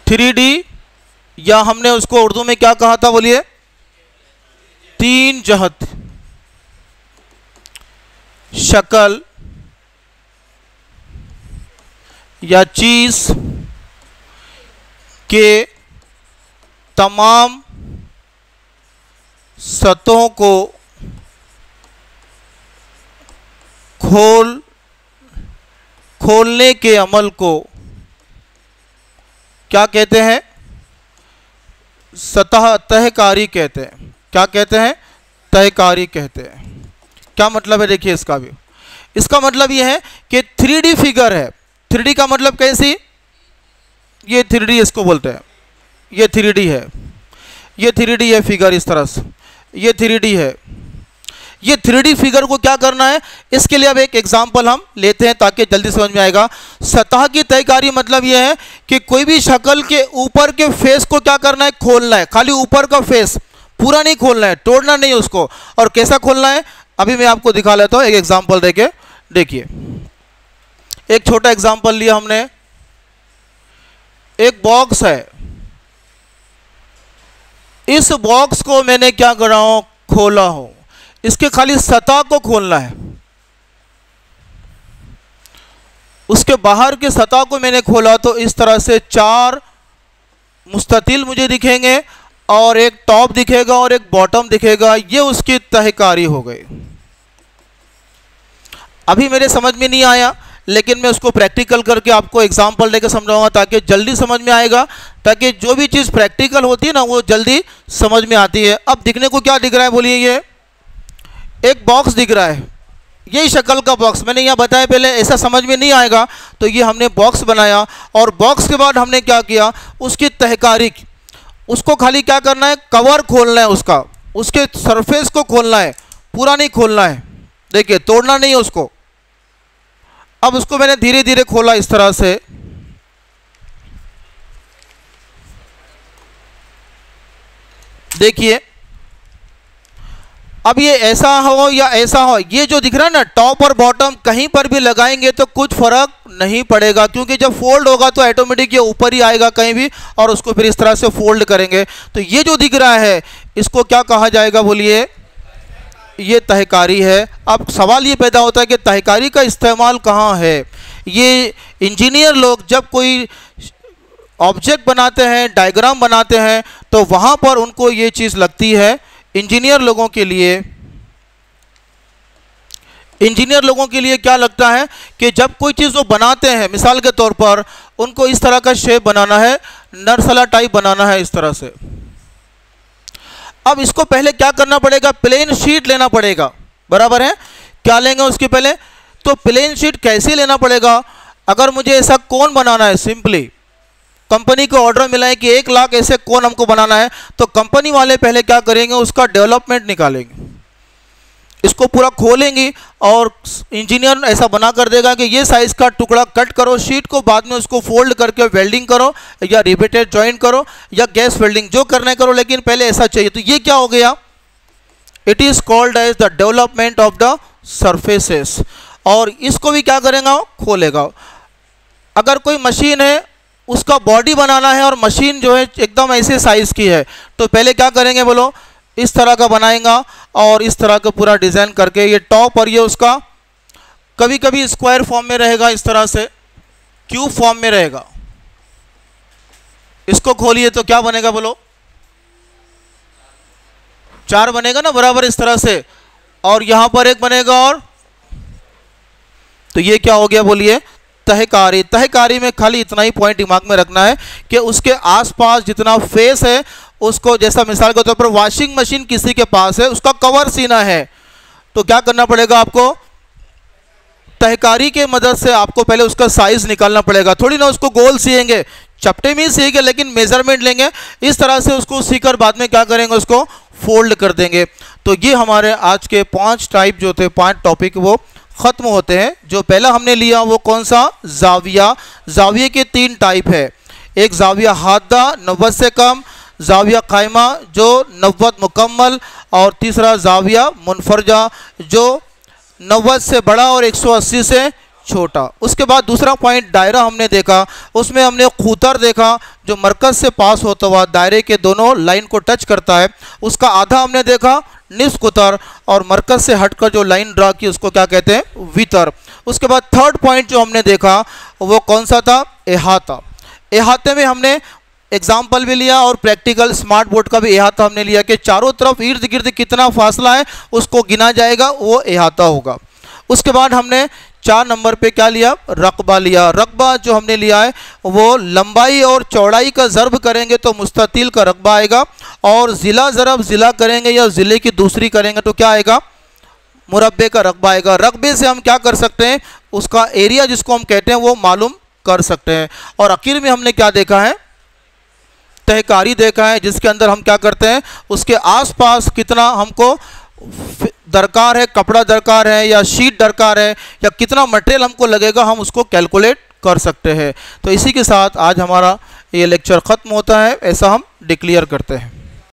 3D, या हमने उसको उर्दू में क्या कहा था बोलिए 3 जहत, शक्ल या चीज के तमाम सतहों को खोलने के अमल को क्या कहते हैं, सतह तहकारी कहते हैं। क्या कहते हैं, तहकारी कहते हैं। क्या मतलब है देखिए इसका भी, इसका मतलब यह है कि 3D फिगर है। 3D का मतलब कैसी, ये 3D इसको बोलते हैं, ये 3D है, ये 3D है फिगर, इस तरह से ये 3D है। ये 3D फिगर को क्या करना है, इसके लिए अब एक एग्जांपल हम लेते हैं ताकि जल्दी समझ में आएगा। सतह की तयकारी मतलब यह है कि कोई भी शक्ल के ऊपर के फेस को क्या करना है, खोलना है। खाली ऊपर का फेस, पूरा नहीं खोलना है, तोड़ना नहीं उसको। और कैसा खोलना है अभी मैं आपको दिखा लेता हूँ एक एग्जांपल देके। देखिए एक छोटा एग्जांपल लिया हमने, एक बॉक्स है, इस बॉक्स को मैंने क्या करा हूं, खोला हूं। इसके खाली सतह को खोलना है, उसके बाहर के सतह को मैंने खोला तो इस तरह से 4 मुस्ततिल मुझे दिखेंगे, और एक टॉप दिखेगा और एक बॉटम दिखेगा। ये उसकी तहकारी हो गई। अभी मेरे समझ में नहीं आया, लेकिन मैं उसको प्रैक्टिकल करके आपको एग्जांपल देकर समझाऊंगा ताकि जल्दी समझ में आएगा, ताकि जो भी चीज़ प्रैक्टिकल होती है ना वो जल्दी समझ में आती है। अब दिखने को क्या दिख रहा है बोलिए, ये एक बॉक्स दिख रहा है, यही शक्ल का बॉक्स। मैंने यहाँ बताया पहले, ऐसा समझ में नहीं आएगा तो ये हमने बॉक्स बनाया, और बॉक्स के बाद हमने क्या किया, उसकी तहकारी, उसको खाली क्या करना है, कवर खोलना है उसका। उसके सरफेस को खोलना है, पूरा नहीं खोलना है। देखिए तोड़ना नहीं है उसको। अब उसको मैंने धीरे धीरे खोला इस तरह से, देखिए अब ये ऐसा हो या ऐसा हो, ये जो दिख रहा है ना टॉप और बॉटम कहीं पर भी लगाएंगे तो कुछ फर्क नहीं पड़ेगा, क्योंकि जब फोल्ड होगा तो ऑटोमेटिक ये ऊपर ही आएगा कहीं भी, और उसको फिर इस तरह से फोल्ड करेंगे। तो ये जो दिख रहा है इसको क्या कहा जाएगा बोलिए? ये तहकारी है। अब सवाल ये पैदा होता है कि तहकारी का इस्तेमाल कहाँ है? ये इंजीनियर लोग जब कोई ऑब्जेक्ट बनाते हैं, डायग्राम बनाते हैं, तो वहाँ पर उनको ये चीज़ लगती है। इंजीनियर लोगों के लिए क्या लगता है कि जब कोई चीज़ वो बनाते हैं, मिसाल के तौर पर उनको इस तरह का शेप बनाना है, नरसला टाइप बनाना है इस तरह से। अब इसको पहले क्या करना पड़ेगा? प्लेन शीट लेना पड़ेगा, बराबर है? क्या लेंगे उसके पहले? तो प्लेन शीट कैसे लेना पड़ेगा? अगर मुझे ऐसा कोन बनाना है, सिंपली कंपनी को ऑर्डर मिला है कि 1 लाख ऐसे कोन हमको बनाना है, तो कंपनी वाले पहले क्या करेंगे? उसका डेवलपमेंट निकालेंगे, इसको पूरा खोलेंगे और इंजीनियर ऐसा बना कर देगा कि ये साइज का टुकड़ा कट करो, शीट को बाद में उसको फोल्ड करके वेल्डिंग करो या रिवेटेड जॉइंट करो या गैस वेल्डिंग, जो करना करो, लेकिन पहले ऐसा चाहिए। तो ये क्या हो गया? It is called as the development of the surfaces. और इसको भी क्या करेगा? खोलेगा। अगर कोई मशीन है, उसका बॉडी बनाना है और मशीन जो है एकदम ऐसे साइज की है, तो पहले क्या करेंगे बोलो? इस तरह का बनाएगा और इस तरह का पूरा डिज़ाइन करके, ये टॉप और ये उसका कभी कभी स्क्वायर फॉर्म में रहेगा, इस तरह से क्यूब फॉर्म में रहेगा। इसको खोलिए तो क्या बनेगा बोलो? 4 बनेगा ना, बराबर इस तरह से, और यहां पर 1 बनेगा। और तो ये क्या हो गया बोलिए? तहकारी। तहकारी में खाली इतना ही पॉइंट दिमाग में रखना है कि उसके आसपास जितना फेस है उसको, जैसा मिसाल के तौर पर वॉशिंग मशीन किसी के पास है, उसका कवर सीना है, तो क्या करना पड़ेगा आपको? तहकारी के मदद से आपको पहले उसका साइज निकालना पड़ेगा। थोड़ी ना उसको गोल सिएंगे, चपटे में ही सिएंगे, लेकिन मेजरमेंट लेंगे इस तरह से, उसको सीकर बाद में क्या करेंगे? उसको फोल्ड कर देंगे। तो ये हमारे आज के 5 टाइप जो थे, 5 टॉपिक वो ख़त्म होते हैं। जो पहला हमने लिया वो कौन सा? जाविया। जाविये के 3 टाइप है। एक जाविया हादा 90 से कम, जाविया कायमा जो 90 मुकम्मल, और तीसरा जाविया मुनफरजा जो 90 से बड़ा और 180 से छोटा। उसके बाद दूसरा पॉइंट दायरा हमने देखा, उसमें हमने खूतर देखा जो मरकज़ से पास होता हुआ दायरे के दोनों लाइन को टच करता है, उसका आधा हमने देखा निस्फ कुतर, और मरकज़ से हटकर जो लाइन ड्रा की उसको क्या कहते हैं? वितर। उसके बाद थर्ड पॉइंट जो हमने देखा वो कौन सा था? एहाता। एहाते में हमने एग्जाम्पल भी लिया और प्रैक्टिकल स्मार्ट बोर्ड का भी एहाता हमने लिया कि चारों तरफ इर्द गिर्द कितना फासला है उसको गिना जाएगा, वो एहाता होगा। उसके बाद हमने 4 नंबर पे क्या लिया? रकबा लिया। रकबा जो हमने लिया है वो लंबाई और चौड़ाई का ज़र्ब करेंगे तो मुस्ततील का रकबा आएगा, और ज़िला ज़रब ज़िला करेंगे या ज़िले की दूसरी करेंगे तो क्या आएगा? मुरब्बे का रकबा आएगा। रकबे से हम क्या कर सकते हैं? उसका एरिया जिसको हम कहते हैं वो मालूम कर सकते हैं। और आखिर में हमने क्या देखा है? तहकारी देखा है, जिसके अंदर हम क्या करते हैं? उसके आसपास कितना हमको दरकार है, कपड़ा दरकार है या शीट दरकार है या कितना मटेरियल हमको लगेगा, हम उसको कैलकुलेट कर सकते हैं। तो इसी के साथ आज हमारा ये लेक्चर ख़त्म होता है, ऐसा हम डिक्लेयर करते हैं।